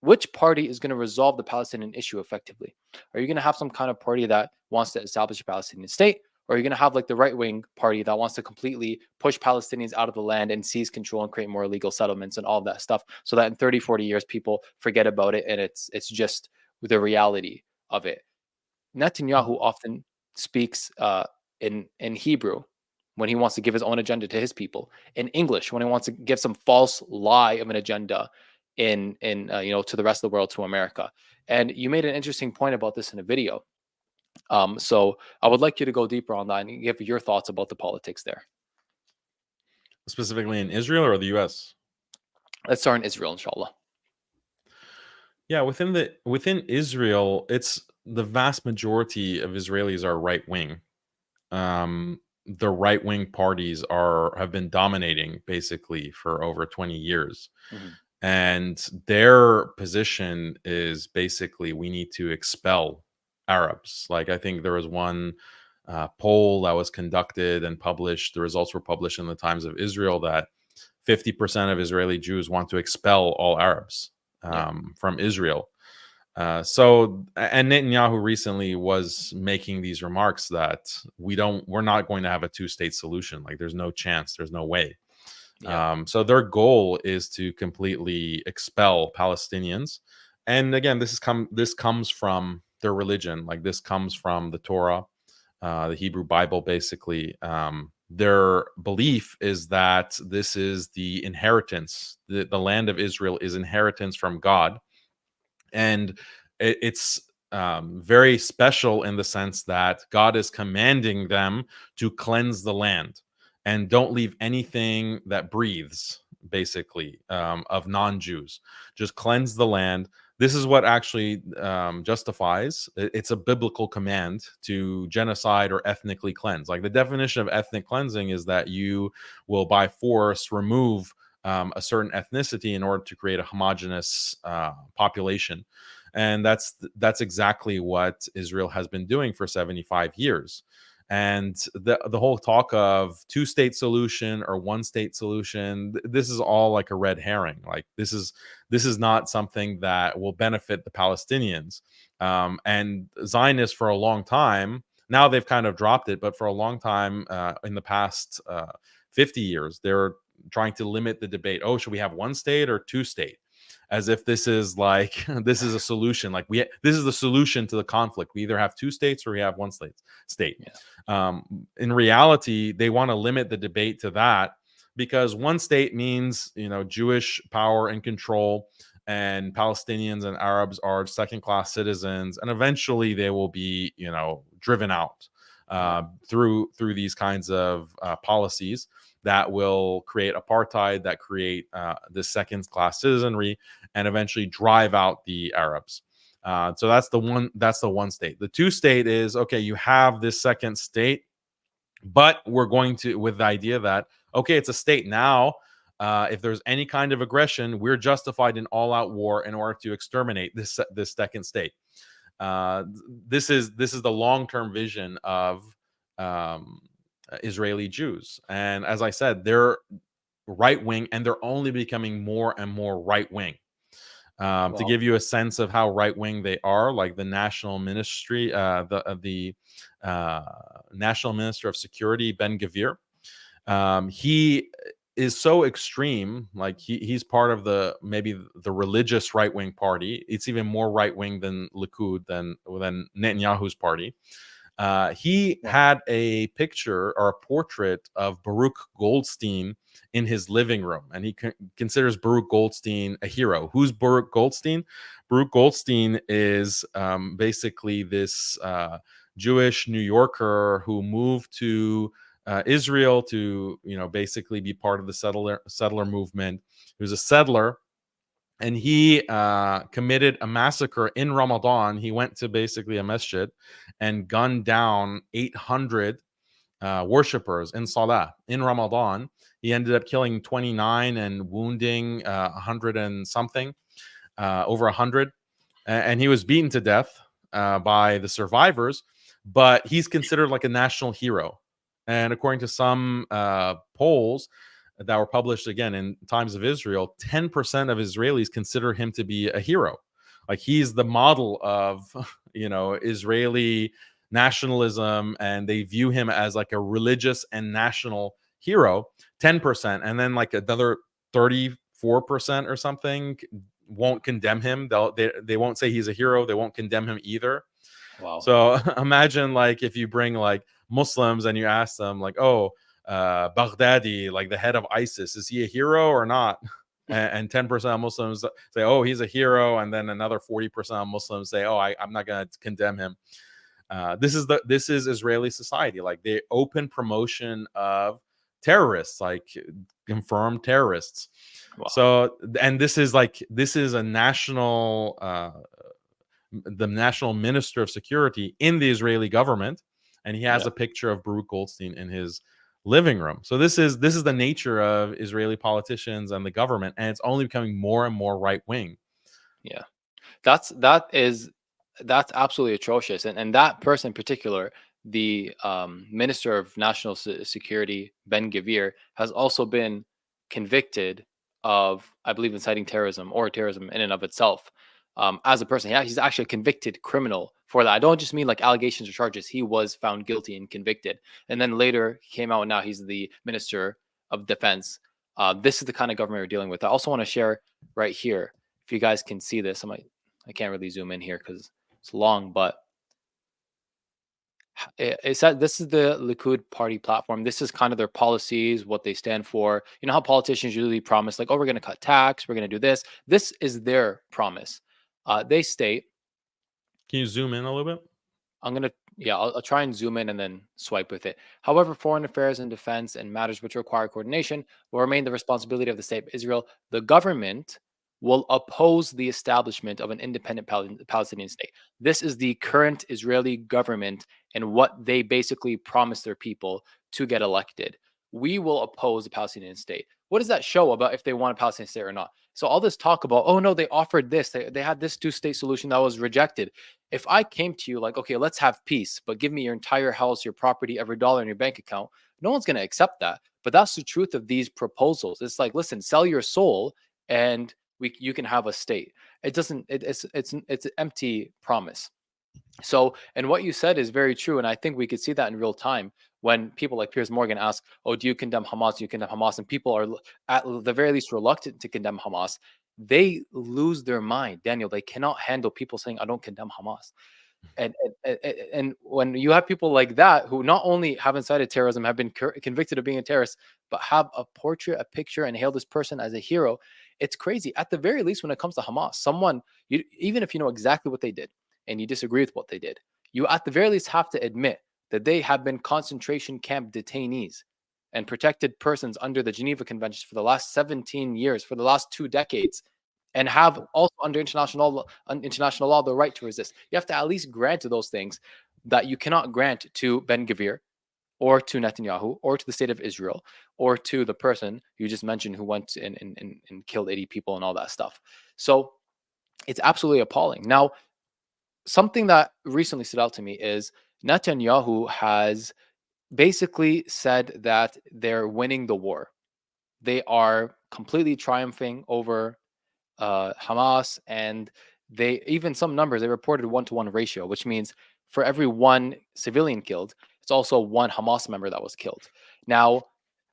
Which party is going to resolve the Palestinian issue effectively? Are you going to have some kind of party that wants to establish a Palestinian state? Or are you going to have like the right-wing party that wants to completely push Palestinians out of the land and seize control and create more illegal settlements and all of that stuff so that in 30, 40 years, people forget about it and it's just the reality of it? Netanyahu often speaks in Hebrew when he wants to give his own agenda to his people, in English when he wants to give some false lie of an agenda in to the rest of the world, to America. And you made an interesting point about this in a video. So I would like you to go deeper on that and give your thoughts about the politics there. Specifically in Israel or the US? Let's start in Israel, inshallah. Yeah, within Israel, it's the vast majority of Israelis are right wing. The right wing parties have been dominating basically for over 20 years. Mm-hmm. And their position is basically we need to expel Arabs. Like I think there was one poll that was conducted and published. The results were published in the Times of Israel that 50% of Israeli Jews want to expel all Arabs from Israel. And Netanyahu recently was making these remarks that we're not going to have a two-state solution. Like, there's no chance, there's no way. Yeah. So their goal is to completely expel Palestinians. And again, this comes from their religion. Like, this comes from the Torah, the Hebrew Bible, basically. Their belief is that this is the inheritance. The land of Israel is inheritance from God. And it's very special in the sense that God is commanding them to cleanse the land and don't leave anything that breathes, basically, of non-Jews. Just cleanse the land. This is what actually justifies. It's a biblical command to genocide or ethnically cleanse. Like, the definition of ethnic cleansing is that you will by force remove a certain ethnicity in order to create a homogenous population. And that's exactly what Israel has been doing for 75 years. And the whole talk of two-state solution or one-state solution, this is all like a red herring. Like, this is not something that will benefit the Palestinians. And Zionists, for a long time, now they've kind of dropped it, but for a long time, in the past 50 years, they're trying to limit the debate. Oh, should we have one state or two state? As if this is like this is a solution. Like, this is the solution to the conflict. We either have two states or we have one state. Yeah. In reality, they want to limit the debate to that, because one state means, Jewish power and control, and Palestinians and Arabs are second-class citizens, and eventually they will be, driven out through these kinds of policies that will create apartheid, that create the second-class citizenry, and eventually drive out the Arabs. So that's the one state. The two state is, okay, you have this second state, but we're going to, with the idea that, okay, it's a state now. If there's any kind of aggression, we're justified in all-out war in order to exterminate this second state. This is the long-term vision of Israeli Jews. And as I said, they're right-wing, and they're only becoming more and more right-wing. To give you a sense of how right-wing they are, like the National Ministry, the National Minister of Security, Ben-Gvir, he is so extreme. Like, he's part of maybe the religious right-wing party. It's even more right-wing than Likud, than Netanyahu's party. He had a picture or a portrait of Baruch Goldstein in his living room, and he considers Baruch Goldstein a hero. Who's Baruch Goldstein? Baruch Goldstein is basically this Jewish New Yorker who moved to Israel to, basically be part of the settler movement. He was a settler. And he committed a massacre in Ramadan. He went to basically a masjid and gunned down 800 worshippers in Salah in Ramadan. He ended up killing 29 and wounding 100 and something, over 100. And he was beaten to death by the survivors, but he's considered like a national hero. And according to some polls that were published again in Times of Israel, 10% of Israelis consider him to be a hero. Like, he's the model of, Israeli nationalism, and they view him as like a religious and national hero. 10%, and then like another 34% or something won't condemn him. They won't say he's a hero. They won't condemn him either. Wow. So imagine, like, if you bring like Muslims and you ask them, like, oh, Baghdadi, like the head of ISIS, is he a hero or not? And 10% of Muslims say, oh, he's a hero, and then another 40% of Muslims say, oh, I'm not going to condemn him. This is Israeli society. Like, the open promotion of terrorists, like confirmed terrorists. Wow. So, and this is a national, the national minister of security in the Israeli government, and he has a picture of Baruch Goldstein in his living room. So this is the nature of Israeli politicians and the government, and it's only becoming more and more right wing. Yeah, that's absolutely atrocious. And that person in particular, the Minister of National Security, Ben-Gvir, has also been convicted of, I believe, inciting terrorism or terrorism in and of itself. as a person. Yeah, he's actually a convicted criminal for that. I don't just mean like allegations or charges. He was found guilty and convicted, and then later he came out, and now he's the Minister of Defense. This is the kind of government we're dealing with. I also want to share right here, if you guys can see this. I can't really zoom in here because it's long, but it said this is the Likud party platform. This is kind of their policies, what they stand for. You know how politicians usually promise, like, oh, we're going to cut tax, we're going to do this. This is their promise. They state, Can you zoom in a little bit? I'm going to, yeah, I'll try and zoom in and then swipe with it. However, foreign affairs and defense and matters which require coordination will remain the responsibility of the state of Israel. The government will oppose the establishment of an independent Palestinian state. This is the current Israeli government and what they basically promised their people to get elected. We will oppose the Palestinian state. What does that show about if they want a Palestinian state or not? So all this talk about, oh no, they offered this, they had this two-state solution that was rejected. If I came to you like, okay, let's have peace, but give me your entire house, your property, every dollar in your bank account, no one's going to accept that. But that's the truth of these proposals. It's like, listen, sell your soul and you can have a state. It doesn't, it's an empty promise. So, and what you said is very true. And I think we could see that in real time when people like Piers Morgan ask, oh, do you condemn Hamas? Do you condemn Hamas? And people are at the very least reluctant to condemn Hamas. They lose their mind. Daniel, they cannot handle people saying, I don't condemn Hamas. And when you have people like that who not only have incited terrorism, have been convicted of being a terrorist, but have a portrait, a picture, and hail this person as a hero, it's crazy. At the very least, when it comes to Hamas, someone, even if you know exactly what they did and you disagree with what they did, you at the very least have to admit that they have been concentration camp detainees and protected persons under the Geneva Conventions for the last 17 years, for the last 2 decades, and have also under international law the right to resist. You have to at least grant to those things that you cannot grant to Ben Gvir or to Netanyahu or to the state of Israel or to the person you just mentioned who went and killed 80 people and all that stuff. So it's absolutely appalling. Now, something that recently stood out to me is Netanyahu has basically said that they're winning the war. They are completely triumphing over Hamas, and they even some numbers, they reported 1-to-1 ratio, which means for every one civilian killed, it's also one Hamas member that was killed. Now,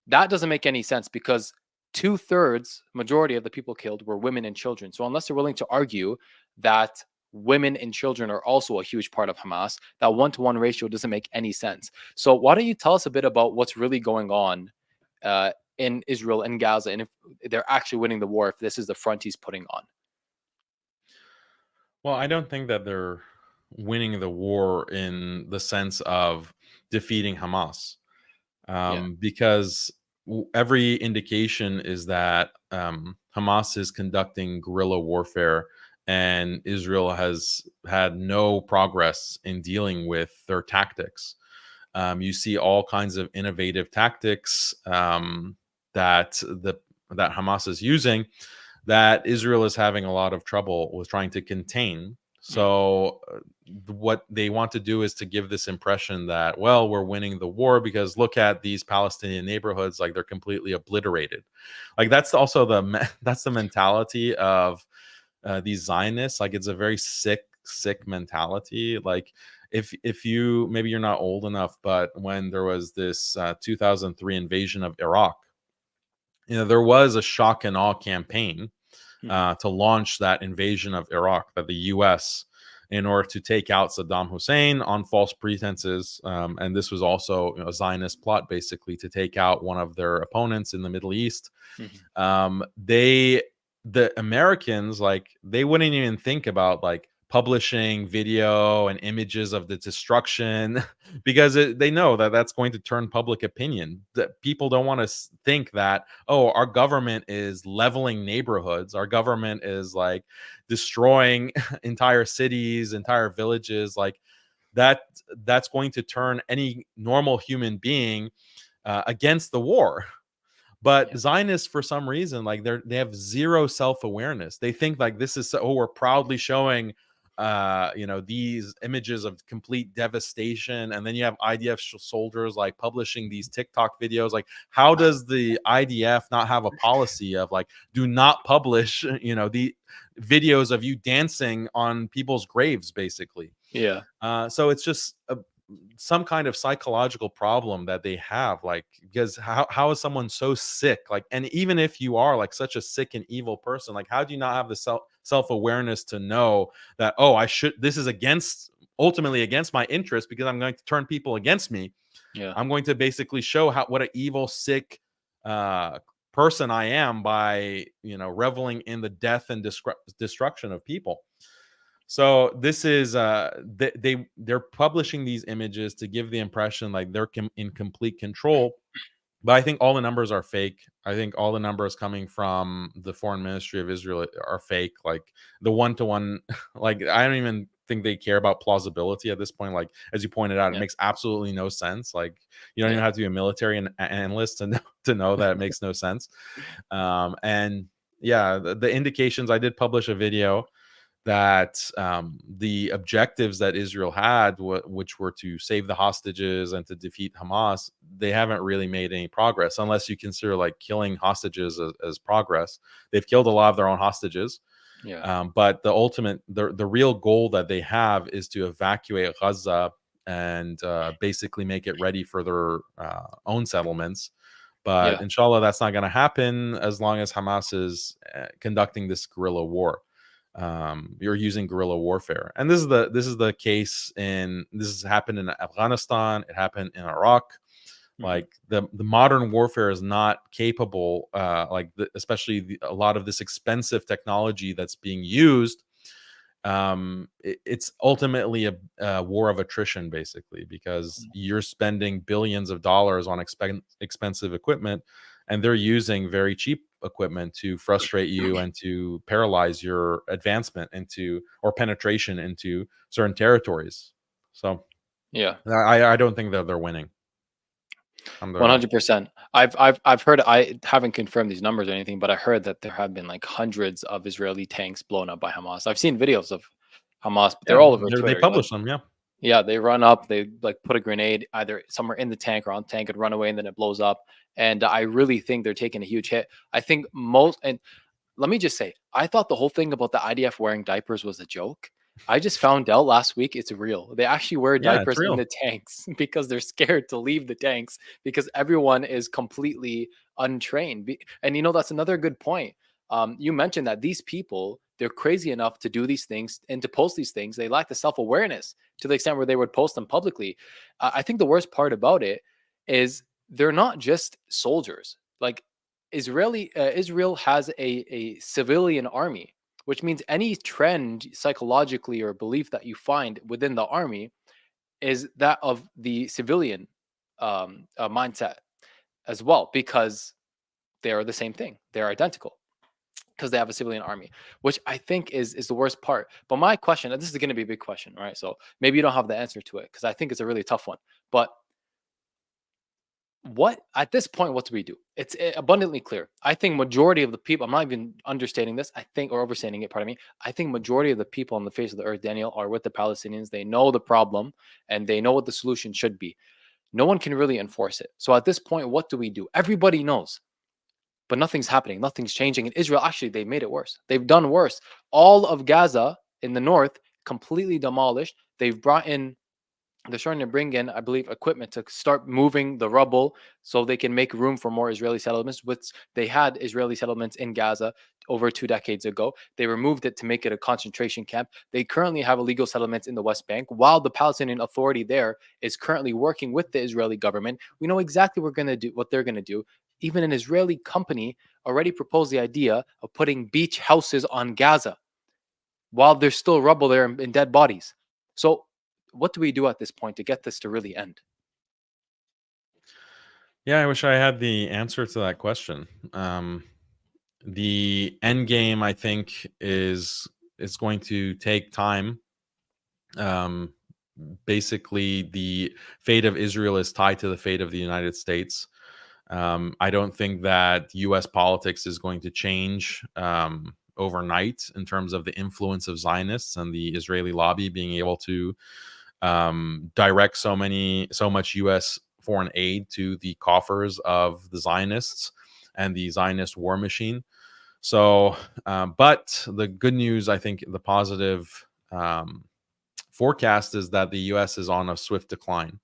that doesn't make any sense because 2/3 majority of the people killed were women and children. So unless they're willing to argue that women and children are also a huge part of Hamas, that 1-to-1 ratio doesn't make any sense. So why don't you tell us a bit about what's really going on in Israel and Gaza, and if they're actually winning the war, if this is the front he's putting on? Well, I don't think that they're winning the war in the sense of defeating Hamas, because every indication is that Hamas is conducting guerrilla warfare, and Israel has had no progress in dealing with their tactics. You see all kinds of innovative tactics that Hamas is using that Israel is having a lot of trouble with trying to contain. So what they want to do is to give this impression that, well, we're winning the war because look at these Palestinian neighborhoods, like they're completely obliterated. Like that's also that's the mentality of these Zionists. Like it's a very sick mentality. Like if you, maybe you're not old enough, but when there was this 2003 invasion of Iraq, there was a shock and awe campaign to launch that invasion of Iraq by the U.S. in order to take out Saddam Hussein on false pretenses. And this was also a Zionist plot, basically, to take out one of their opponents in the Middle East. The Americans, like, they wouldn't even think about like publishing video and images of the destruction because they know that that's going to turn public opinion. That people don't want to think that, oh, our government is leveling neighborhoods, our government is like destroying entire cities, entire villages. Like that's going to turn any normal human being against the war. But Zionists, for some reason, like they have zero self-awareness. They think like this is, oh, we're proudly showing these images of complete devastation, and then you have IDF soldiers like publishing these TikTok videos. Like, how does the IDF not have a policy of like, do not publish the videos of you dancing on people's graves, basically? Yeah. So it's just some kind of psychological problem that they have, like, because how is someone so sick, like, and even if you are like such a sick and evil person, like, how do you not have the self-awareness to know that, oh, this is ultimately against my interest, because I'm going to turn people against me. Yeah. I'm going to basically show what an evil, sick person I am by reveling in the death and destruction of people. So this is they're publishing these images to give the impression like they're in complete control, but I think all the numbers are fake. I think all the numbers coming from the foreign ministry of Israel are fake. Like the one-to-one, like I don't even think they care about plausibility at this point. Like, as you pointed out, it makes absolutely no sense. Like, you don't even have to be a military analyst to know that it makes no sense. And yeah, the indications, I did publish a video that the objectives that Israel had, which were to save the hostages and to defeat Hamas, they haven't really made any progress, unless you consider like killing hostages as progress. They've killed a lot of their own hostages. But the real goal that they have is to evacuate Gaza and basically make it ready for their own settlements. But inshallah, that's not going to happen as long as Hamas is conducting this guerrilla war. You're using guerrilla warfare, and this is the case this has happened in Afghanistan. It happened in Iraq. Like the modern warfare is not capable, especially a lot of this expensive technology that's being used. It's ultimately a war of attrition, basically, because you're spending billions of dollars on expensive equipment, and they're using very cheap equipment to frustrate you and to paralyze your advancement or penetration into certain territories. So I don't think that they're winning. 100%. I've heard, I haven't confirmed these numbers or anything, but I heard that there have been like hundreds of Israeli tanks blown up by Hamas. I've seen videos of Hamas, but they're all over Twitter. They publish them, Yeah, they run up, they like put a grenade either somewhere in the tank or on the tank and run away, and then it blows up. And I really think they're taking a huge hit. I think and let me just say, I thought the whole thing about the IDF wearing diapers was a joke. I just found out last week it's real. They actually wear diapers in the tanks because they're scared to leave the tanks because everyone is completely untrained. And that's another good point. You mentioned that these people, they're crazy enough to do these things and to post these things. They lack the self-awareness to the extent where they would post them publicly. I think the worst part about it is they're not just soldiers. Like Israel has a civilian army, which means any trend psychologically or belief that you find within the army is that of the civilian mindset as well, because they are the same thing. They're identical because they have a civilian army, which I think is the worst part. But my question, and this is going to be a big question, right? So maybe you don't have the answer to it because I think it's a really tough one. But at this point, what do we do? It's abundantly clear. I think majority of the people, I'm not even understating this, I think, or overstating it, pardon me. I think majority of the people on the face of the earth, Daniel, are with the Palestinians. They know the problem and they know what the solution should be. No one can really enforce it. So at this point, what do we do? Everybody knows, but nothing's happening. Nothing's changing. In Israel, actually, they made it worse. They've done worse. All of Gaza in the north, completely demolished. They're starting to bring in, I believe, equipment to start moving the rubble so they can make room for more Israeli settlements, which they had Israeli settlements in Gaza over 2 decades ago. They removed it to make it a concentration camp. They currently have illegal settlements in the West Bank, while the Palestinian Authority there is currently working with the Israeli government. We know exactly what they're going to do. Even an Israeli company already proposed the idea of putting beach houses on Gaza while there's still rubble there and dead bodies. So what do we do at this point to get this to really end? Yeah, I wish I had the answer to that question. The end game, I think, is going to take time. Basically, the fate of Israel is tied to the fate of the United States. I don't think that U.S. politics is going to change overnight in terms of the influence of Zionists and the Israeli lobby being able to direct so much U.S. foreign aid to the coffers of the Zionists and the Zionist war machine. So, but the good news, I think, the positive forecast is that the U.S. is on a swift decline.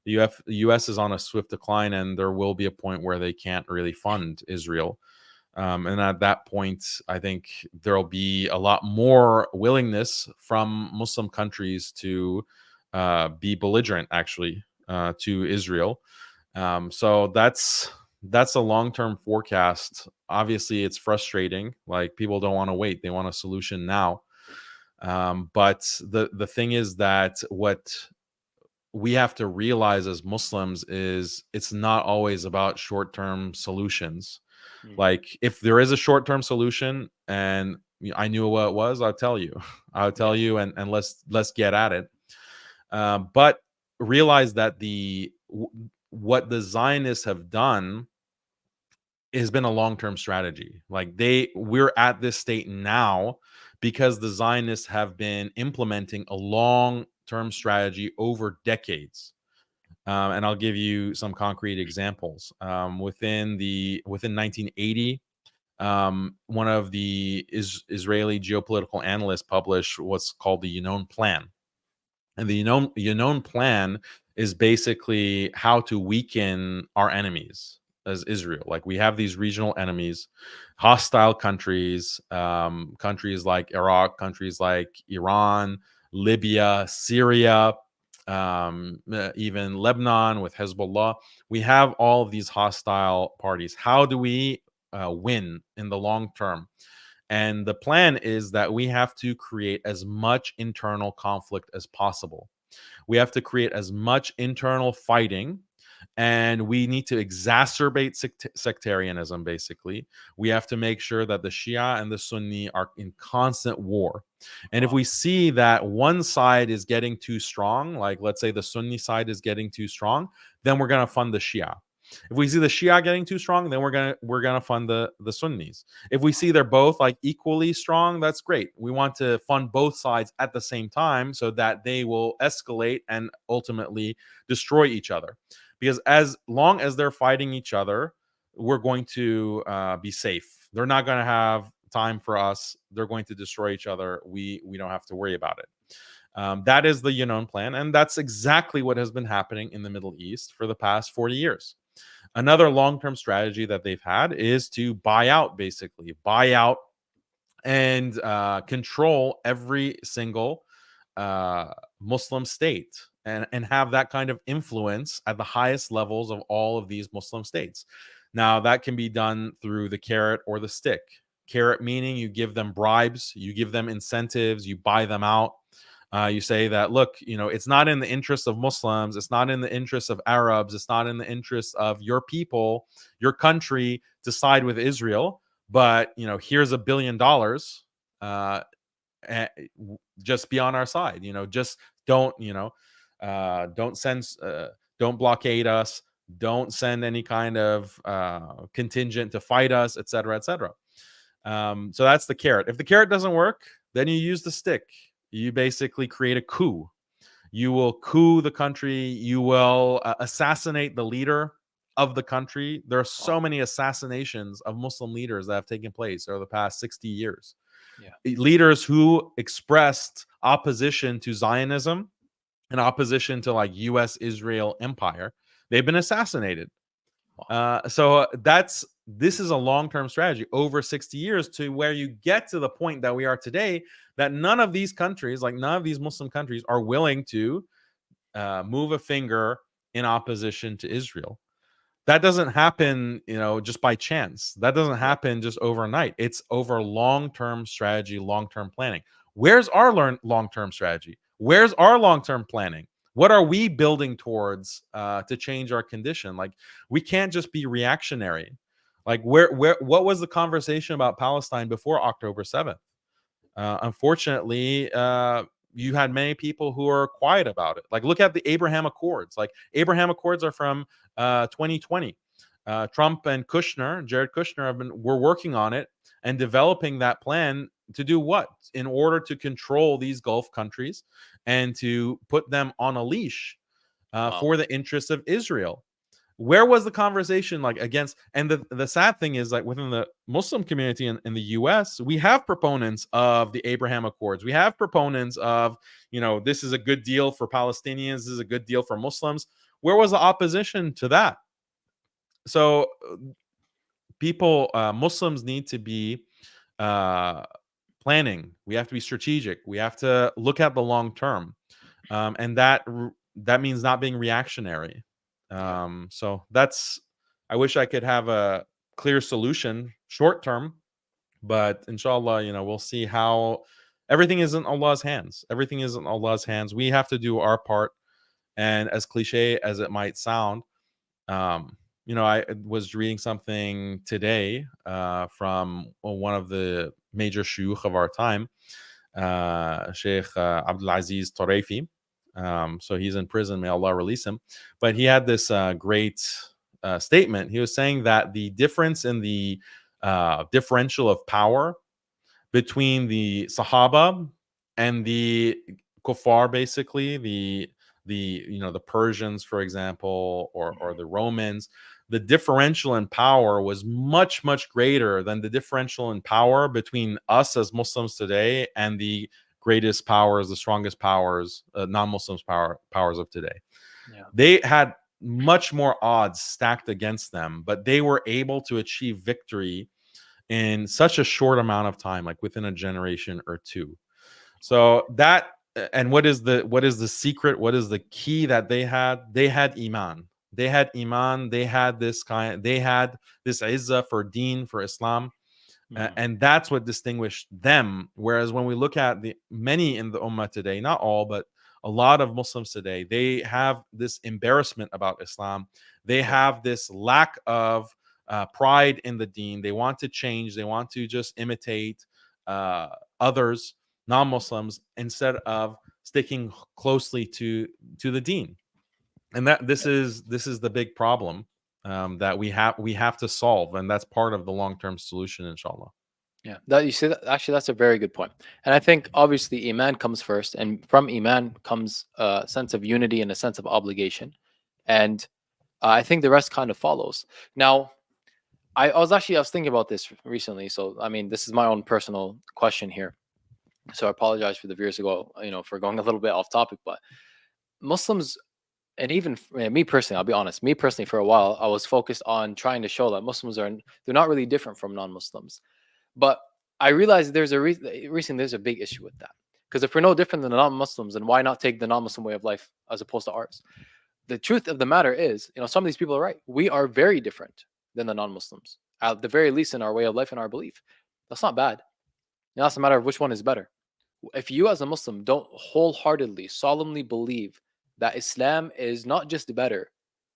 The U.S. is on a swift decline, and there will be a point where they can't really fund Israel. And at that point, I think there'll be a lot more willingness from Muslim countries to be belligerent, actually, to Israel. So that's a long-term forecast. Obviously, it's frustrating. Like, people don't want to wait; they want a solution now. But the thing is that what we have to realize as Muslims is it's not always about short-term solutions. Like, if there is a short-term solution and I knew what it was, I'll tell you. I'll tell you, and let's get at it. But realize that what the Zionists have done has been a long-term strategy. Like, we're at this state now because the Zionists have been implementing a long-term strategy over decades. And I'll give you some concrete examples. Within 1980, one of the Israeli geopolitical analysts published what's called the Yinon Plan. And the Yinon Plan is basically how to weaken our enemies as Israel. Like, we have these regional enemies, hostile countries, countries like Iraq, countries like Iran, Libya, Syria, even Lebanon with Hezbollah. We have all of these hostile parties. How do we win in the long term? And the plan is that we have to create as much internal conflict as possible. We have to create as much internal fighting, and we need to exacerbate sectarianism, basically. We have to make sure that the Shia and the Sunni are in constant war. And if we see that one side is getting too strong, like let's say the Sunni side is getting too strong, then we're going to fund the Shia. If we see the Shia getting too strong, then we're gonna fund the Sunnis. If we see they're both like equally strong, that's great. We want to fund both sides at the same time so that they will escalate and ultimately destroy each other. Because as long as they're fighting each other, we're going to be safe. They're not going to have time for us. They're going to destroy each other. We don't have to worry about it. That is the Yinon Plan, and that's exactly what has been happening in the Middle East for the past 40 years. Another long-term strategy that they've had is to buy out and control every single Muslim state and have that kind of influence at the highest levels of all of these Muslim states. Now, that can be done through the carrot or the stick. Carrot meaning you give them bribes, you give them incentives, you buy them out. You say that, look, it's not in the interest of Muslims, it's not in the interest of Arabs, it's not in the interest of your people, your country to side with Israel, but here's $1 billion. Just be on our side. Just don't blockade us, don't send any kind of contingent to fight us, etc., etc. So that's the carrot. If the carrot doesn't work, then you use the stick. You basically create a coup. You will coup the country. You will assassinate the leader of the country. There are so many assassinations of Muslim leaders that have taken place over the past 60 years. Yeah. Leaders who expressed opposition to Zionism and opposition to like U.S.-Israel empire, they've been assassinated. So this is a long-term strategy over 60 years to where you get to the point that we are today, that none of these countries, like none of these Muslim countries, are willing to move a finger in opposition to Israel. That doesn't happen, just by chance. That doesn't happen just overnight. It's over long-term strategy, long-term planning. Where's our long-term strategy? Where's our long-term planning? What are we building towards to change our condition? Like, we can't just be reactionary. Like, what was the conversation about Palestine before October 7th? Unfortunately, you had many people who are quiet about it. Like, look at the Abraham Accords. Like, Abraham Accords are from 2020. Trump and Jared Kushner, were working on it and developing that plan to do what? In order to control these Gulf countries and to put them on a leash for the interests of Israel. Where was the conversation like against? And the sad thing is, like, within the Muslim community in the US, we have proponents of the Abraham Accords. We have proponents of, this is a good deal for Palestinians, this is a good deal for Muslims. Where was the opposition to that? So Muslims need to be planning. We have to be strategic. We have to look at the long term, and that means not being reactionary. So I wish I could have a clear solution short term, but inshallah, we'll see how everything is in Allah's hands. Everything is in Allah's hands. We have to do our part. And as cliche as it might sound, I was reading something today from one of the major shuyukh of our time, Sheikh Abdul Aziz Toraifi. So he's in prison. May Allah release him. But he had this great statement. He was saying that the difference in the differential of power between the Sahaba and the Kuffar, basically the Persians, for example, or the Romans, the differential in power was much, much greater than the differential in power between us as Muslims today and the greatest powers, the strongest powers, non-Muslims powers of today. Yeah. They had much more odds stacked against them, but they were able to achieve victory in such a short amount of time, like within a generation or two. So that, and what is the secret? What is the key that they had? They had iman. They had iman. They had this izzah for deen, for Islam. And that's what distinguished them. Whereas when we look at the many in the ummah today, not all, but a lot of Muslims today, they have this embarrassment about Islam. They have this lack of pride in the deen. They want to change. They want to just imitate others, non-Muslims, instead of sticking closely to the deen. And that this is the big problem that we have to solve, and that's part of the long-term solution, inshallah. Yeah, that you see that actually that's a very good point. And I think obviously iman comes first, and from iman comes a sense of unity and a sense of obligation, and I think the rest kind of follows. Now, I was thinking about this recently, so I mean this is my own personal question here, so I apologize for the viewers for going a little bit off topic, but Muslims. And even me personally, I'll be honest, for a while, I was focused on trying to show that Muslims they're not really different from non-Muslims. But I realized there's a big issue with that. Because if we're no different than the non-Muslims, then why not take the non-Muslim way of life as opposed to ours? The truth of the matter is, some of these people are right. We are very different than the non-Muslims, at the very least in our way of life and our belief. That's not bad. That's a matter of which one is better. If you as a Muslim don't wholeheartedly, solemnly believe that Islam is not just better,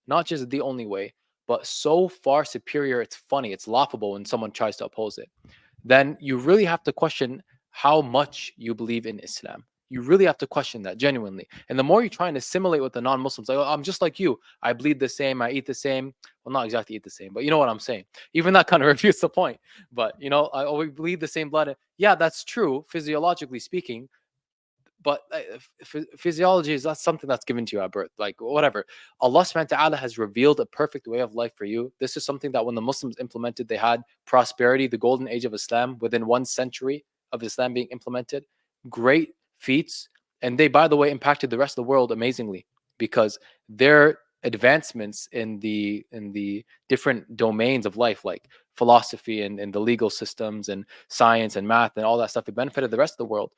not just the only way, but so far superior, it's funny, it's laughable when someone tries to oppose it, then you really have to question how much you believe in Islam. You really have to question that genuinely. And the more you're trying to assimilate with the non-Muslims, like, oh, I'm just like you, I bleed the same, I eat the same. Well, not exactly eat the same, but you know what I'm saying. Even that kind of refutes the point. But, we bleed the same blood. Yeah, that's true, physiologically speaking. But physiology is not something that's given to you at birth. Like, whatever. Allah subhanahu wa ta'ala has revealed a perfect way of life for you. This is something that when the Muslims implemented, they had prosperity, the golden age of Islam, within 1 century of Islam being implemented. Great feats. And they, by the way, impacted the rest of the world amazingly, because their advancements in the different domains of life, like philosophy and the legal systems and science and math and all that stuff, it benefited the rest of the world.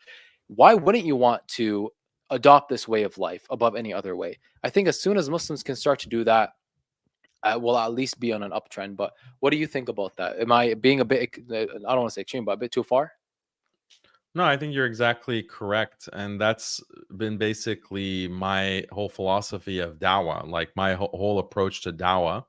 Why wouldn't you want to adopt this way of life above any other way? I think as soon as Muslims can start to do that, we'll at least be on an uptrend. But what do you think about that? Am I being a bit, I don't want to say extreme, but a bit too far? No, I think you're exactly correct. And that's been basically my whole philosophy of dawah, like my whole approach to dawah.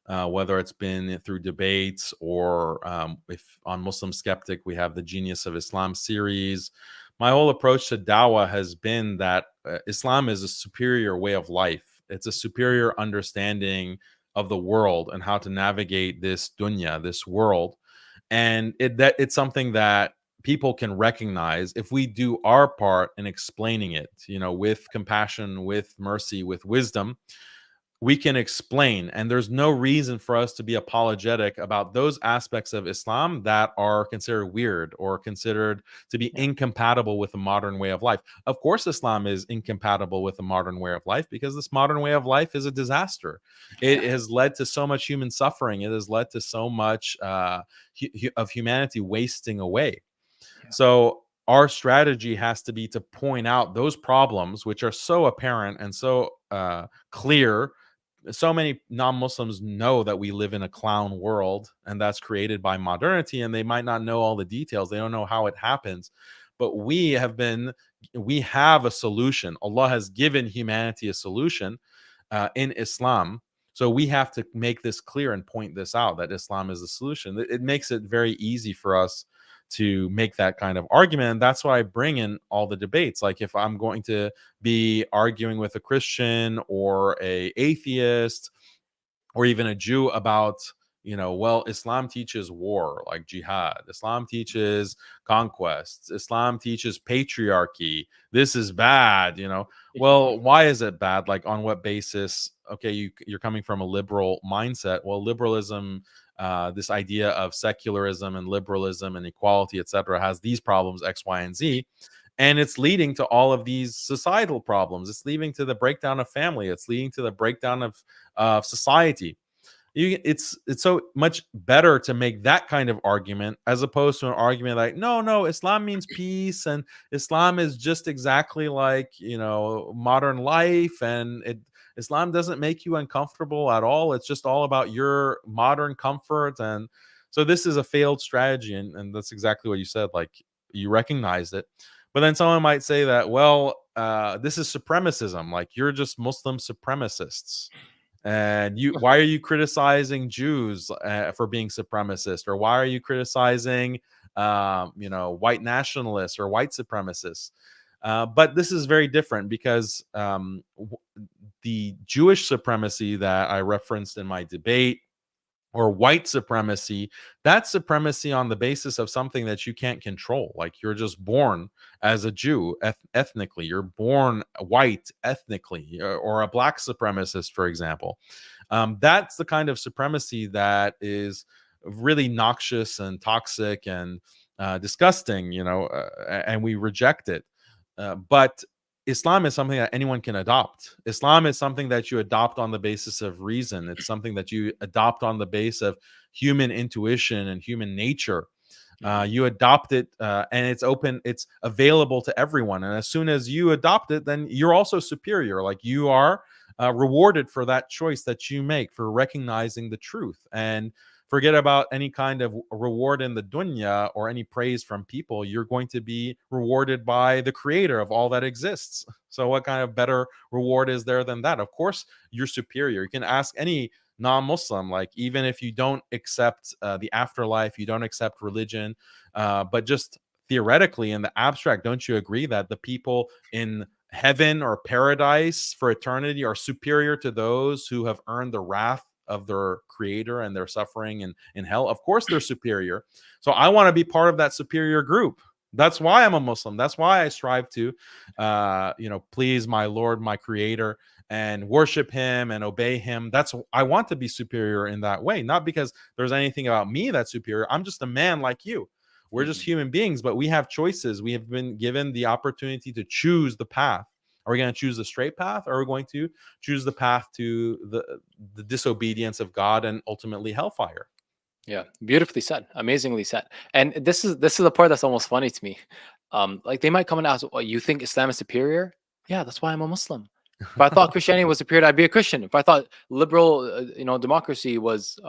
Whether it's been through debates or if on Muslim Skeptic, we have the Genius of Islam series. My whole approach to dawah has been that Islam is a superior way of life. It's a superior understanding of the world and how to navigate this dunya, this world. And it's something that people can recognize if we do our part in explaining it, with compassion, with mercy, with wisdom. We can explain, and there's no reason for us to be apologetic about those aspects of Islam that are considered weird or considered to be incompatible with a modern way of life. Of course, Islam is incompatible with a modern way of life because this modern way of life is a disaster. It has led to so much human suffering. It has led to so much of humanity wasting away. So our strategy has to be to point out those problems, which are so apparent and so clear. So many non-Muslims know that we live in a clown world, and that's created by modernity, and they might not know all the details. They don't know how it happens, but we have a solution. Allah has given humanity a solution in Islam. So we have to make this clear and point this out, that Islam is the solution. It makes it very easy for us to make that kind of argument. And that's why I bring in all the debates. Like if I'm going to be arguing with a Christian or a atheist or even a Jew about, well, Islam teaches war, like jihad. Islam teaches conquests. Islam teaches patriarchy. This is bad, Well, why is it bad? Like on what basis? Okay, you're coming from a liberal mindset. Well, liberalism, this idea of secularism and liberalism and equality, etc., has these problems X, Y, and Z, and it's leading to all of these societal problems. It's leading to the breakdown of family. It's leading to the breakdown of society. It's so much better to make that kind of argument as opposed to an argument like, no, Islam means peace, and Islam is just exactly like modern life, and Islam doesn't make you uncomfortable at all. It's just all about your modern comfort. And so this is a failed strategy, and that's exactly what you said. Like, you recognized it, but then someone might say that, well, this is supremacism. Like, you're just Muslim supremacists. And why are you criticizing Jews for being supremacist, or why are you criticizing white nationalists or white supremacists? But this is very different because the Jewish supremacy that I referenced in my debate, or white supremacy, that's supremacy on the basis of something that you can't control. Like, you're just born as a Jew ethnically, you're born white ethnically, or a black supremacist, for example. That's the kind of supremacy that is really noxious and toxic and disgusting, and we reject it. But Islam is something that anyone can adopt. Islam is something that you adopt on the basis of reason. It's something that you adopt on the base of human intuition and human nature. You adopt it, and it's open, it's available to everyone. And as soon as you adopt it, then you're also superior. Like, you are rewarded for that choice that you make, for recognizing the truth. And forget about any kind of reward in the dunya or any praise from people. You're going to be rewarded by the creator of all that exists. So what kind of better reward is there than that? Of course, you're superior. You can ask any non-Muslim, like, even if you don't accept the afterlife, you don't accept religion, but just theoretically, in the abstract, don't you agree that the people in heaven or paradise for eternity are superior to those who have earned the wrath of their creator and their suffering in hell? Of course they're superior. So I want to be part of that superior group. That's why I'm a Muslim. That's why I strive to please my Lord, my creator, and worship him and obey him. I want to be superior in that way, not because there's anything about me that's superior. I'm just a man like you. We're just human beings, but we have choices. We have been given the opportunity to choose the path. Are we going to choose the straight path, or are we going to choose the path to the disobedience of God and ultimately hellfire? Yeah, beautifully said, amazingly said. And this is the part that's almost funny to me. Like, they might come and ask, "Well, you think Islam is superior?" Yeah, that's why I'm a Muslim. If I thought Christianity was superior, I'd be a Christian. If I thought liberal, democracy was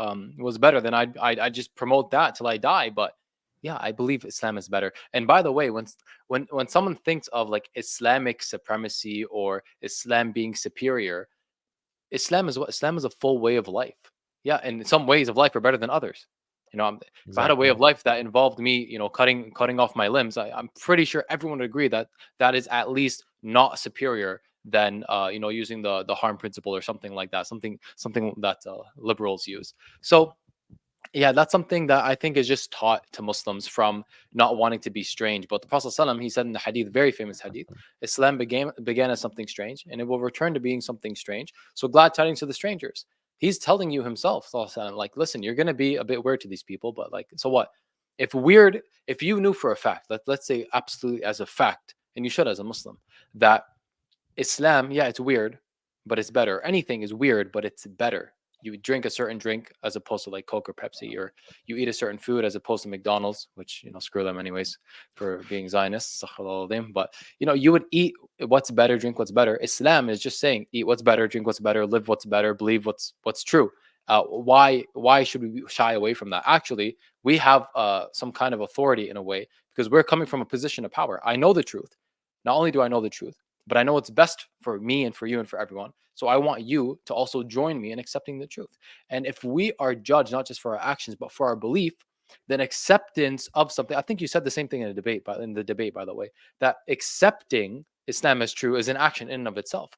better, then I'd just promote that till I die. But yeah, I believe Islam is better. And by the way, when someone thinks of like Islamic supremacy or Islam being superior, Islam is what? Islam is a full way of life. Yeah, and some ways of life are better than others. If I had a way of life that involved me, cutting off my limbs, I'm pretty sure everyone would agree that that is at least not superior than using the harm principle or something like that, something that liberals use. So Yeah, that's something that I think is just taught to Muslims from not wanting to be strange. But the Prophet ﷺ, he said in the hadith, very famous hadith, Islam began as something strange and it will return to being something strange. So glad tidings to the strangers. He's telling you himself, ﷺ, like, listen, you're going to be a bit weird to these people, but like, so what? If you knew for a fact, let's say absolutely as a fact, and you should as a Muslim, that Islam, yeah, it's weird, but it's better. Anything is weird, but it's better. You drink a certain drink as opposed to like Coke or Pepsi, or you eat a certain food as opposed to McDonald's, which, you know, screw them anyways for being Zionists. But you know, you would eat what's better, drink what's better. Islam is just saying eat what's better, drink what's better, live what's better, believe what's true. Why should we shy away from that? Actually, we have some kind of authority in a way because we're coming from a position of power. I know the truth. Not only do I know the truth, but I know what's best for me and for you and for everyone. So I want you to also join me in accepting the truth. And if we are judged not just for our actions, but for our belief, then acceptance of something, I think you said the same thing in the debate, by the way, that accepting Islam as true is an action in and of itself.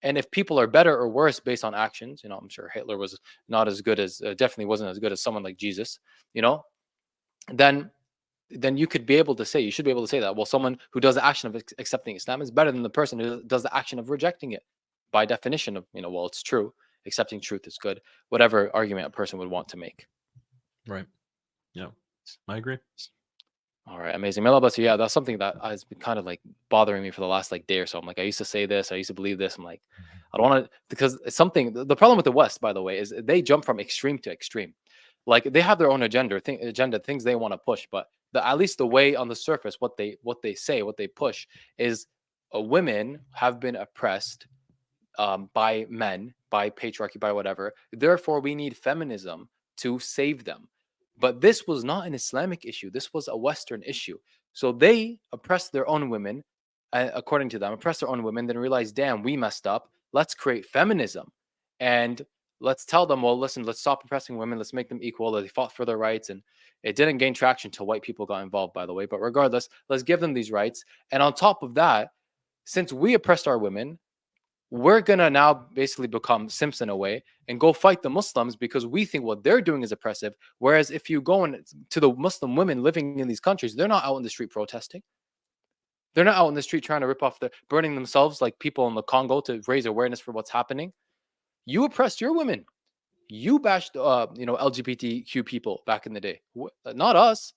And if people are better or worse based on actions, you know, I'm sure Hitler was not as good as, definitely wasn't as good as someone like Jesus, you know, then you should be able to say that, well, someone who does the action of accepting Islam is better than the person who does the action of rejecting it. By definition of, you know, well, it's true, accepting truth is good, whatever argument a person would want to make. Right. Yeah, I agree. All right, amazing. May Allah bless you. Yeah, that's something that has been kind of like bothering me for the last like day or so. I'm like, I used to say this, I used to believe this. I'm like, I don't want to, because it's something. The problem with the West, by the way, is they jump from extreme to extreme. Like they have their own agenda, things they want to push, but at least the way on the surface, what they say, what they push is women have been oppressed by men, by patriarchy, by whatever. Therefore, we need feminism to save them. But this was not an Islamic issue. This was a Western issue. So they oppressed their own women, according to them, oppressed their own women, then realized, damn, we messed up. Let's create feminism. And let's tell them, well, listen, let's stop oppressing women. Let's make them equal. They fought for their rights. And it didn't gain traction until white people got involved, by the way. But regardless, let's give them these rights. And on top of that, since we oppressed our women, we're going to now basically become simps in a way and go fight the Muslims because we think what they're doing is oppressive. Whereas if you go to the Muslim women living in these countries, they're not out in the street protesting. They're not out in the street trying to rip off burning themselves like people in the Congo to raise awareness for what's happening. You oppressed your women. You bashed, LGBTQ people back in the day. Not us.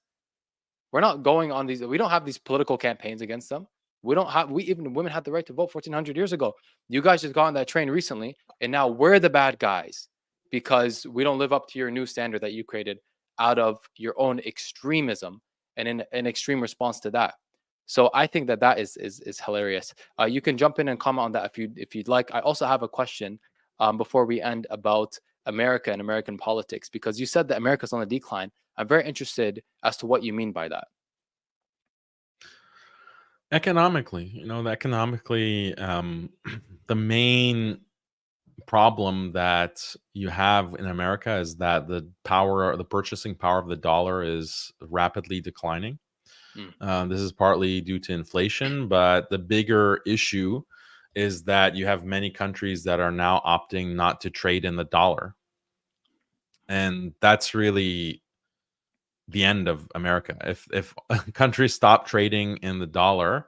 We're not going on these. We don't have these political campaigns against them. Even women had the right to vote 1400 years ago. You guys just got on that train recently, and now we're the bad guys because we don't live up to your new standard that you created out of your own extremism and in an extreme response to that. So I think that is hilarious. You can jump in and comment on that if you'd like. I also have a question before we end about America and American politics, because you said that America's on the decline. I'm very interested as to what you mean by that. Economically, the main problem that you have in America is that the purchasing power of the dollar is rapidly declining. This is partly due to inflation, but the bigger issue is that you have many countries that are now opting not to trade in the dollar. And that's really the end of America. If countries stop trading in the dollar,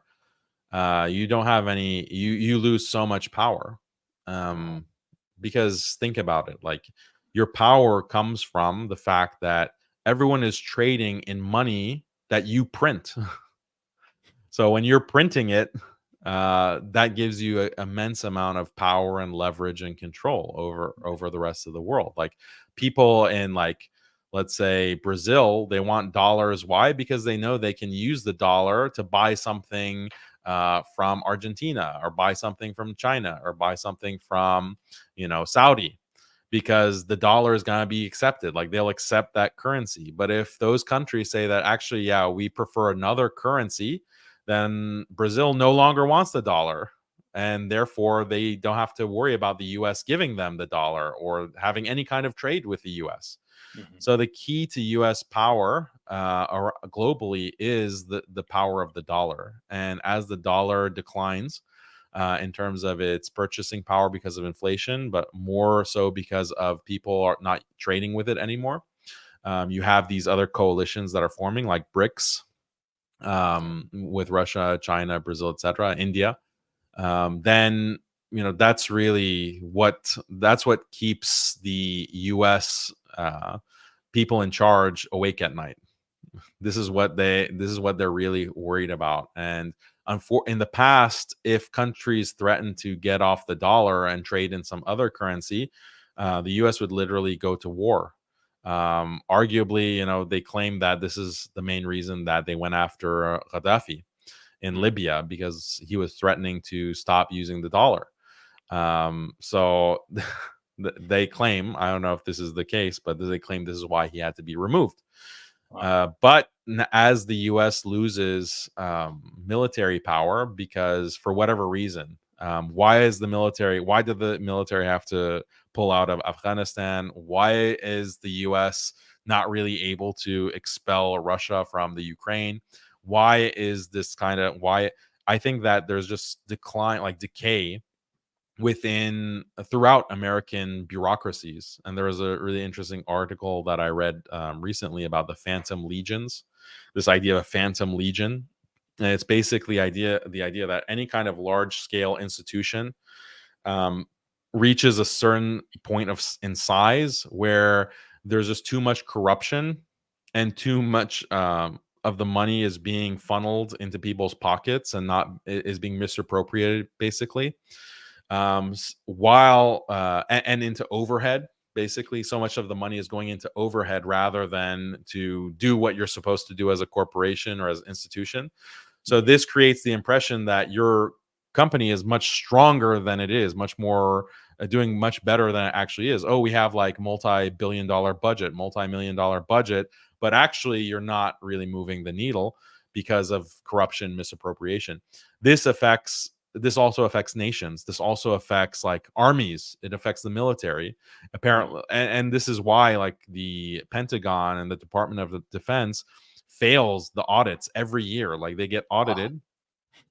you don't have any. You lose so much power, because think about it. Like, your power comes from the fact that everyone is trading in money that you print. So when you're printing it, that gives you an immense amount of power and leverage and control over the rest of the world. Like, people in, like, let's say Brazil, they want dollars. Why? Because they know they can use the dollar to buy something from Argentina, or buy something from China, or buy something from, Saudi, because the dollar is going to be accepted. Like, they'll accept that currency. But if those countries say that, actually, yeah, we prefer another currency, then Brazil no longer wants the dollar. And therefore, they don't have to worry about the US giving them the dollar or having any kind of trade with the US. Mm-hmm. So the key to US power or globally is the power of the dollar. And as the dollar declines in terms of its purchasing power because of inflation, but more so because of people are not trading with it anymore, You have these other coalitions that are forming, like BRICS, with Russia, China, Brazil, etc., India. Then that's what keeps the U.S. People in charge awake at night. This is what they're really worried about. And in the past, if countries threatened to get off the dollar and trade in some other currency, the U.S. would literally go to war. Arguably, they claim that this is the main reason that they went after Gaddafi in Libya, because he was threatening to stop using the dollar. So they claim, I don't know if this is the case, but they claim this is why he had to be removed. Wow. But as the U.S. loses military power, because for whatever reason, why did the military have to pull out of Afghanistan? Why is the U.S. not really able to expel Russia from the Ukraine? Why is this why? I think that there's just decay throughout American bureaucracies. And there was a really interesting article that I read recently about the phantom legions, this idea of a phantom legion. And it's basically the idea that any kind of large scale institution reaches a certain point in size where there's just too much corruption and too much of the money is being funneled into people's pockets and not is being misappropriated, basically. While and into overhead, basically, so much of the money is going into overhead rather than to do what you're supposed to do as a corporation or as an institution. So this creates the impression that your company is much stronger than it is, much more doing much better than it actually is. Oh, we have like multi-million dollar budget, but actually you're not really moving the needle because of corruption, misappropriation. This also affects nations. This also affects like armies. It affects the military, apparently. And this is why like the Pentagon and the Department of Defense fails the audits every year. Like they get audited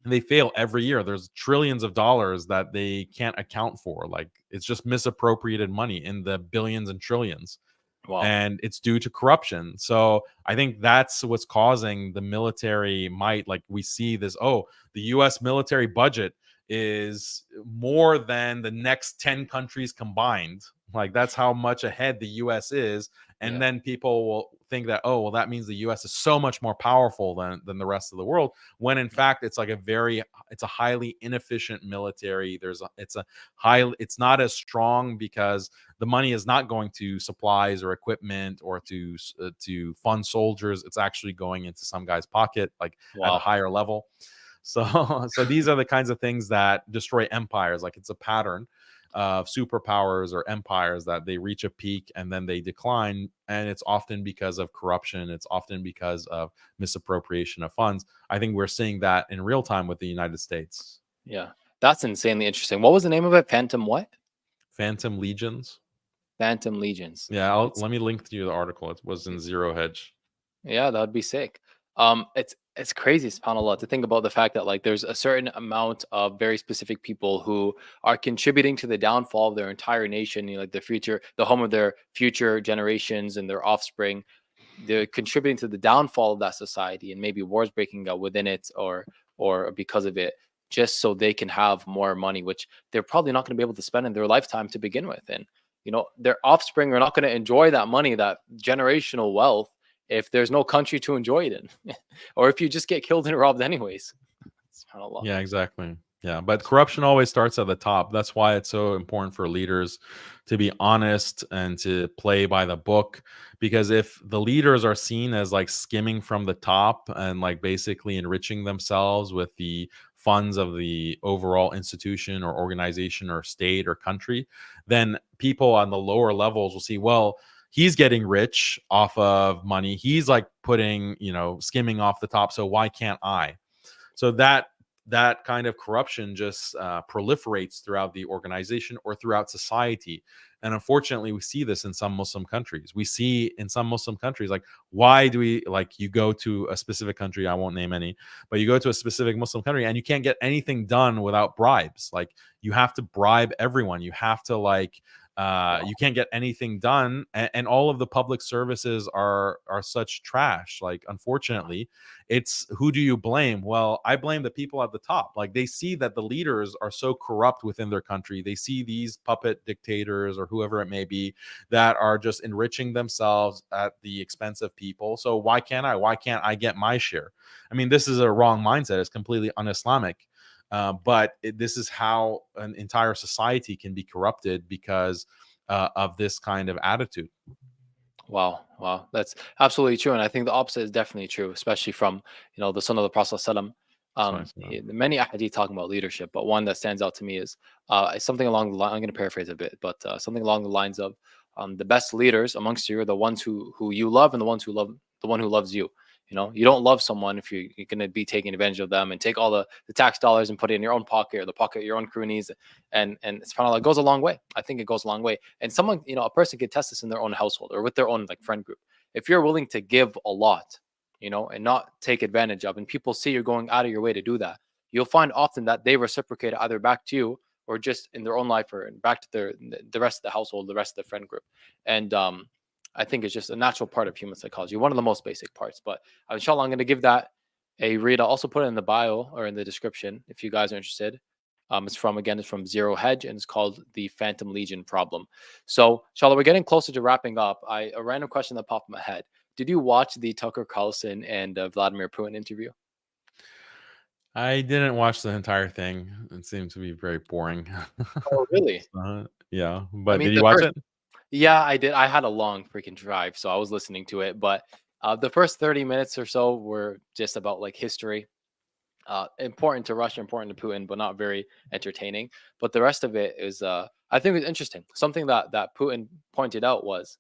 and they fail every year. There's trillions of dollars that they can't account for. Like it's just misappropriated money in the billions and trillions. Wow. And it's due to corruption. So I think that's what's causing the military might. Like we see this, the US military budget is more than the next 10 countries combined. Like that's how much ahead the US is. And then people will think that, that means the US is so much more powerful than the rest of the world, when in fact it's like it's a highly inefficient military. It's not as strong because the money is not going to supplies or equipment or to fund soldiers. It's actually going into some guy's pocket, like at a higher level. So these are the kinds of things that destroy empires. Like it's a pattern of superpowers or empires that they reach a peak and then they decline, and it's often because of corruption. It's often because of misappropriation of funds. I think we're seeing that in real time with the United States. Yeah, that's insanely interesting. What was the name of it? Phantom what? Phantom legions. Phantom legions. Yeah, let me link to you the article. It was in Zero Hedge. Yeah, that would be sick. It's crazy, subhanAllah, to think about the fact that like there's a certain amount of very specific people who are contributing to the downfall of their entire nation, like the home of their future generations and their offspring. They're contributing to the downfall of that society, and maybe wars breaking out within it or because of it, just so they can have more money, which they're probably not going to be able to spend in their lifetime to begin with. And their offspring are not going to enjoy that money, that generational wealth, if there's no country to enjoy it in, or if you just get killed and robbed anyways. SubhanAllah. Yeah, exactly. Yeah, but corruption always starts at the top. That's why it's so important for leaders to be honest and to play by the book. Because if the leaders are seen as like skimming from the top and like basically enriching themselves with the funds of the overall institution or organization or state or country, then people on the lower levels will see, well, he's getting rich off of money. He's like putting, skimming off the top. So why can't I? So that kind of corruption just proliferates throughout the organization or throughout society. And unfortunately, we see this in some Muslim countries. We see in some Muslim countries, like, why do we, like, you go to a specific country, I won't name any, but you go to a specific Muslim country and you can't get anything done without bribes. Like, you have to bribe everyone. You have to, like, You can't get anything done, and all of the public services are such trash. Like, unfortunately, it's who do you blame? Well, I blame the people at the top. Like, they see that the leaders are so corrupt within their country. They see these puppet dictators or whoever it may be that are just enriching themselves at the expense of people. So why can't I get my share? I mean, this is a wrong mindset. It's completely un-Islamic. But this is how an entire society can be corrupted because of this kind of attitude. Wow, that's absolutely true, and I think the opposite is definitely true, especially from the son of the Prophet ﷺ. Many ahadith talking about leadership, but one that stands out to me is something along the line. I'm going to paraphrase a bit, but something along the lines of the best leaders amongst you are the ones who you love and the ones who love the one who loves you. You don't love someone if you're going to be taking advantage of them and take all the tax dollars and put it in your own pocket or the pocket of your own cronies. And it's kind of like, goes a long way. I think it goes a long way. And someone, a person could test this in their own household or with their own like friend group. If you're willing to give a lot, and not take advantage of, and people see you're going out of your way to do that, you'll find often that they reciprocate either back to you or just in their own life or back to the rest of the household, the rest of the friend group. And I think it's just a natural part of human psychology, one of the most basic parts. But inshallah, I'm going to give that a read. I'll also put it in the bio or in the description if you guys are interested. It's from Zero Hedge, and it's called the Phantom Legion Problem. So, inshallah, we're getting closer to wrapping up. A random question that popped in my head. Did you watch the Tucker Carlson and Vladimir Putin interview? I didn't watch the entire thing. It seemed to be very boring. Oh, really? Yeah. But mean, did you watch it? Yeah, I did. I had a long freaking drive, so I was listening to it. But the first 30 minutes or so were just about like history. Important to Russia, important to Putin, but not very entertaining. But the rest of it is, I think, it was interesting. Something that Putin pointed out was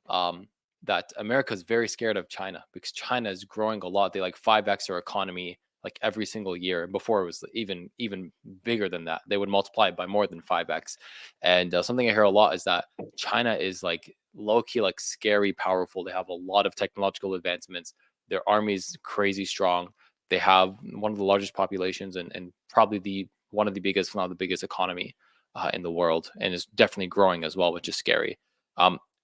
that America is very scared of China because China is growing a lot. They like 5x their economy like every single year. Before it was even bigger than that. They would multiply it by more than 5x. And something I hear a lot is that China is like low key, like scary, powerful. They have a lot of technological advancements. Their army is crazy strong. They have one of the largest populations and probably one of the biggest, if not the biggest economy in the world, and it's definitely growing as well, which is scary.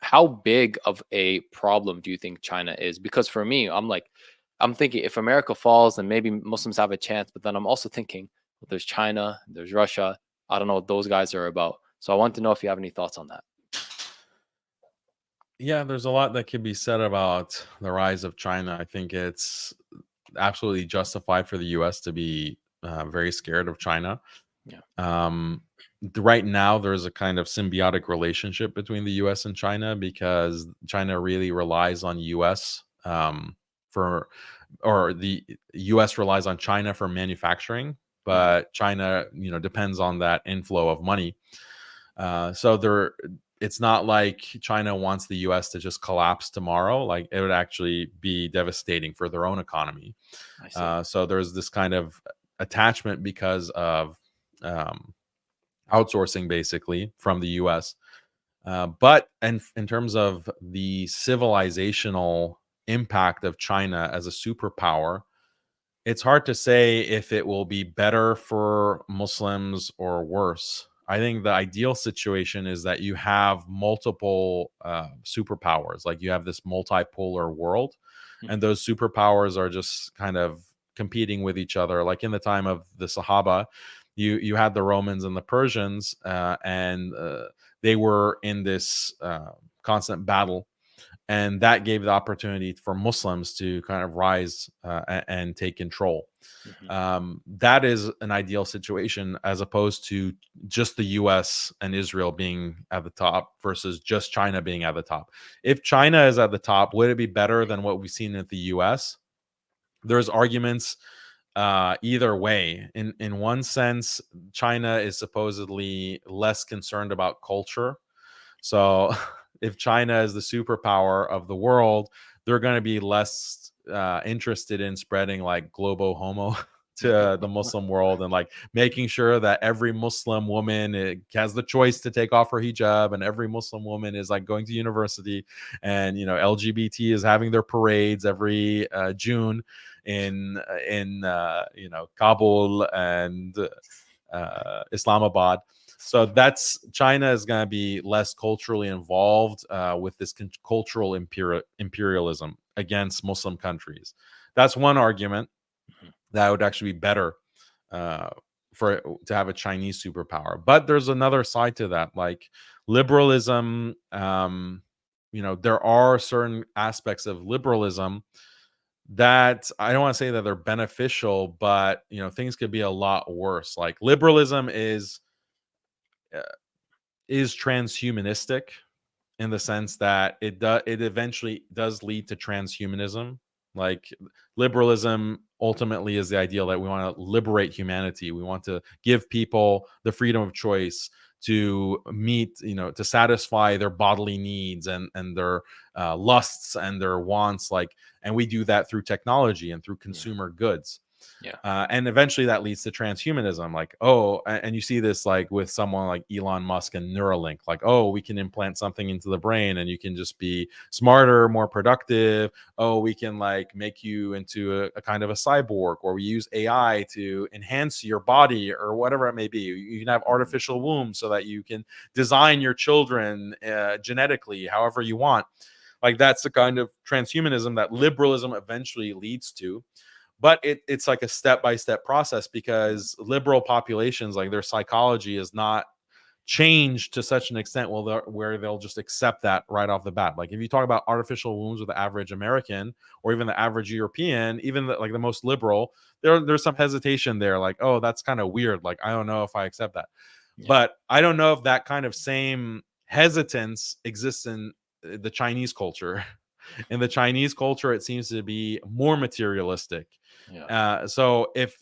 How big of a problem do you think China is? Because for me, I'm thinking if America falls, then maybe Muslims have a chance. But then I'm also thinking, well, there's China, there's Russia. I don't know what those guys are about. So I want to know if you have any thoughts on that. Yeah, there's a lot that could be said about the rise of China. I think it's absolutely justified for the U.S. to be very scared of China. Yeah. Right now, there's a kind of symbiotic relationship between the U.S. and China because China really relies on U.S. The U.S. relies on China for manufacturing, but China, depends on that inflow of money. It's not like China wants the U.S. to just collapse tomorrow. Like, it would actually be devastating for their own economy. So there's this kind of attachment because of outsourcing, basically, from the U.S. But in terms of the civilizational impact of China as a superpower, it's hard to say if it will be better for Muslims or worse. I think the ideal situation is that you have multiple superpowers, like you have this multipolar world, and those superpowers are just kind of competing with each other. Like in the time of the Sahaba, you had the Romans and the Persians, and they were in this constant battle. And that gave the opportunity for Muslims to kind of rise and take control. That is an ideal situation, as opposed to just the US and Israel being at the top versus just China being at the top. If China is at the top, would it be better than what we've seen at the US? There's arguments either way. In one sense, China is supposedly less concerned about culture. So if China is the superpower of the world, they're going to be less interested in spreading like globo homo to the Muslim world and like making sure that every Muslim woman has the choice to take off her hijab, and every Muslim woman is like going to university, and LGBT is having their parades every June in Kabul and Islamabad. So that's China is going to be less culturally involved with this cultural imperialism against Muslim countries. That's one argument that would actually be better for to have a Chinese superpower. But there's another side to that, like liberalism. There are certain aspects of liberalism that I don't want to say that they're beneficial, but things could be a lot worse. Like liberalism is transhumanistic in the sense that it eventually does lead to transhumanism. Like liberalism ultimately is the ideal that we want to liberate humanity. We want to give people the freedom of choice to meet, to satisfy their bodily needs and their lusts and their wants. And we do that through technology and through consumer goods. Yeah. And eventually that leads to transhumanism. And you see this with someone like Elon Musk and Neuralink, we can implant something into the brain and you can just be smarter, more productive. We can make you into a kind of a cyborg, or we use AI to enhance your body or whatever it may be. You can have artificial wombs so that you can design your children genetically, however you want. That's the kind of transhumanism that liberalism eventually leads to. But it's like a step-by-step process, because liberal populations, their psychology is not changed to such an extent where they'll just accept that right off the bat. If you talk about artificial wombs with the average American or even the average European, even the most liberal, there's some hesitation there. That's kind of weird. I don't know if I accept that. Yeah. But I don't know if that kind of same hesitance exists in the Chinese culture. In the Chinese culture, it seems to be more materialistic. Yeah. So if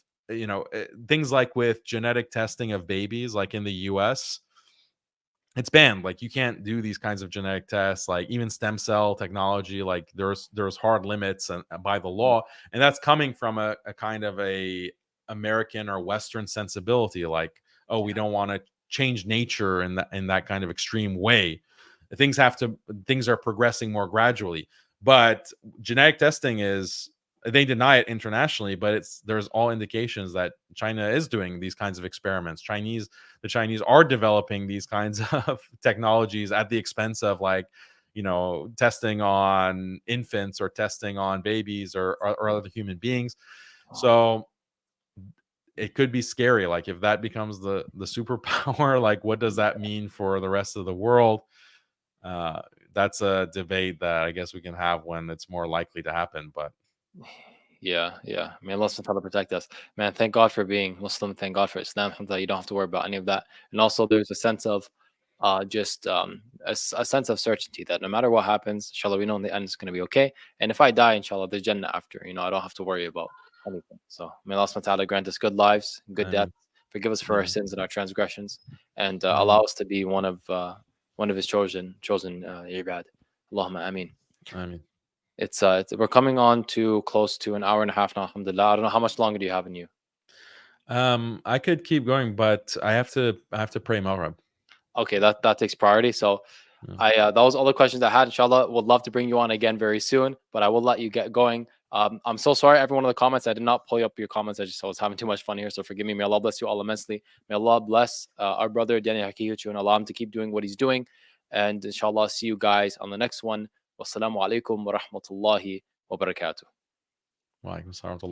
things like with genetic testing of babies, in the US, it's banned. You can't do these kinds of genetic tests, even stem cell technology. There's hard limits by the law, and that's coming from a kind of a American or Western sensibility. We don't want to change nature in that kind of extreme way. Things are progressing more gradually. But genetic testing they deny it internationally, but there's all indications that China is doing these kinds of experiments. The Chinese are developing these kinds of technologies at the expense of testing on infants or testing on babies or other human beings. So it could be scary. If that becomes the superpower, what does that mean for the rest of the world? That's a debate that I guess we can have when it's more likely to happen. But yeah. May Allah subhanahu wa ta'ala protect us. Man, thank God for being Muslim. Thank God for Islam. Alhamdulillah, you don't have to worry about any of that. And also there's a sense of a sense of certainty that no matter what happens, inshallah, we know in the end it's going to be okay. And if I die, inshallah, there's Jannah after. I don't have to worry about anything. So may Allah subhanahu wa ta'ala grant us good lives, good deaths, forgive us for our sins and our transgressions, and allow us to be one of his chosen ibad. Allahumma ameen. Ameen. We're coming on to close to an hour and a half now, alhamdulillah. I don't know how much longer do you have in you. I could keep going, but I have to pray Maghrib. Okay, that takes priority. So that was all the questions I had. Inshallah, would love to bring you on again very soon, but I will let you get going. I'm so sorry, everyone in the comments. I did not pull up your comments. I was having too much fun here, so forgive me. May Allah bless you all immensely. May Allah bless our brother Danny Hakihuchu and allow him to keep doing what he's doing. And inshallah, see you guys on the next one. Wassalamu alaikum wa rahmatullahi wa barakatuh. Wa alaikum assalam wa rahmatullahi.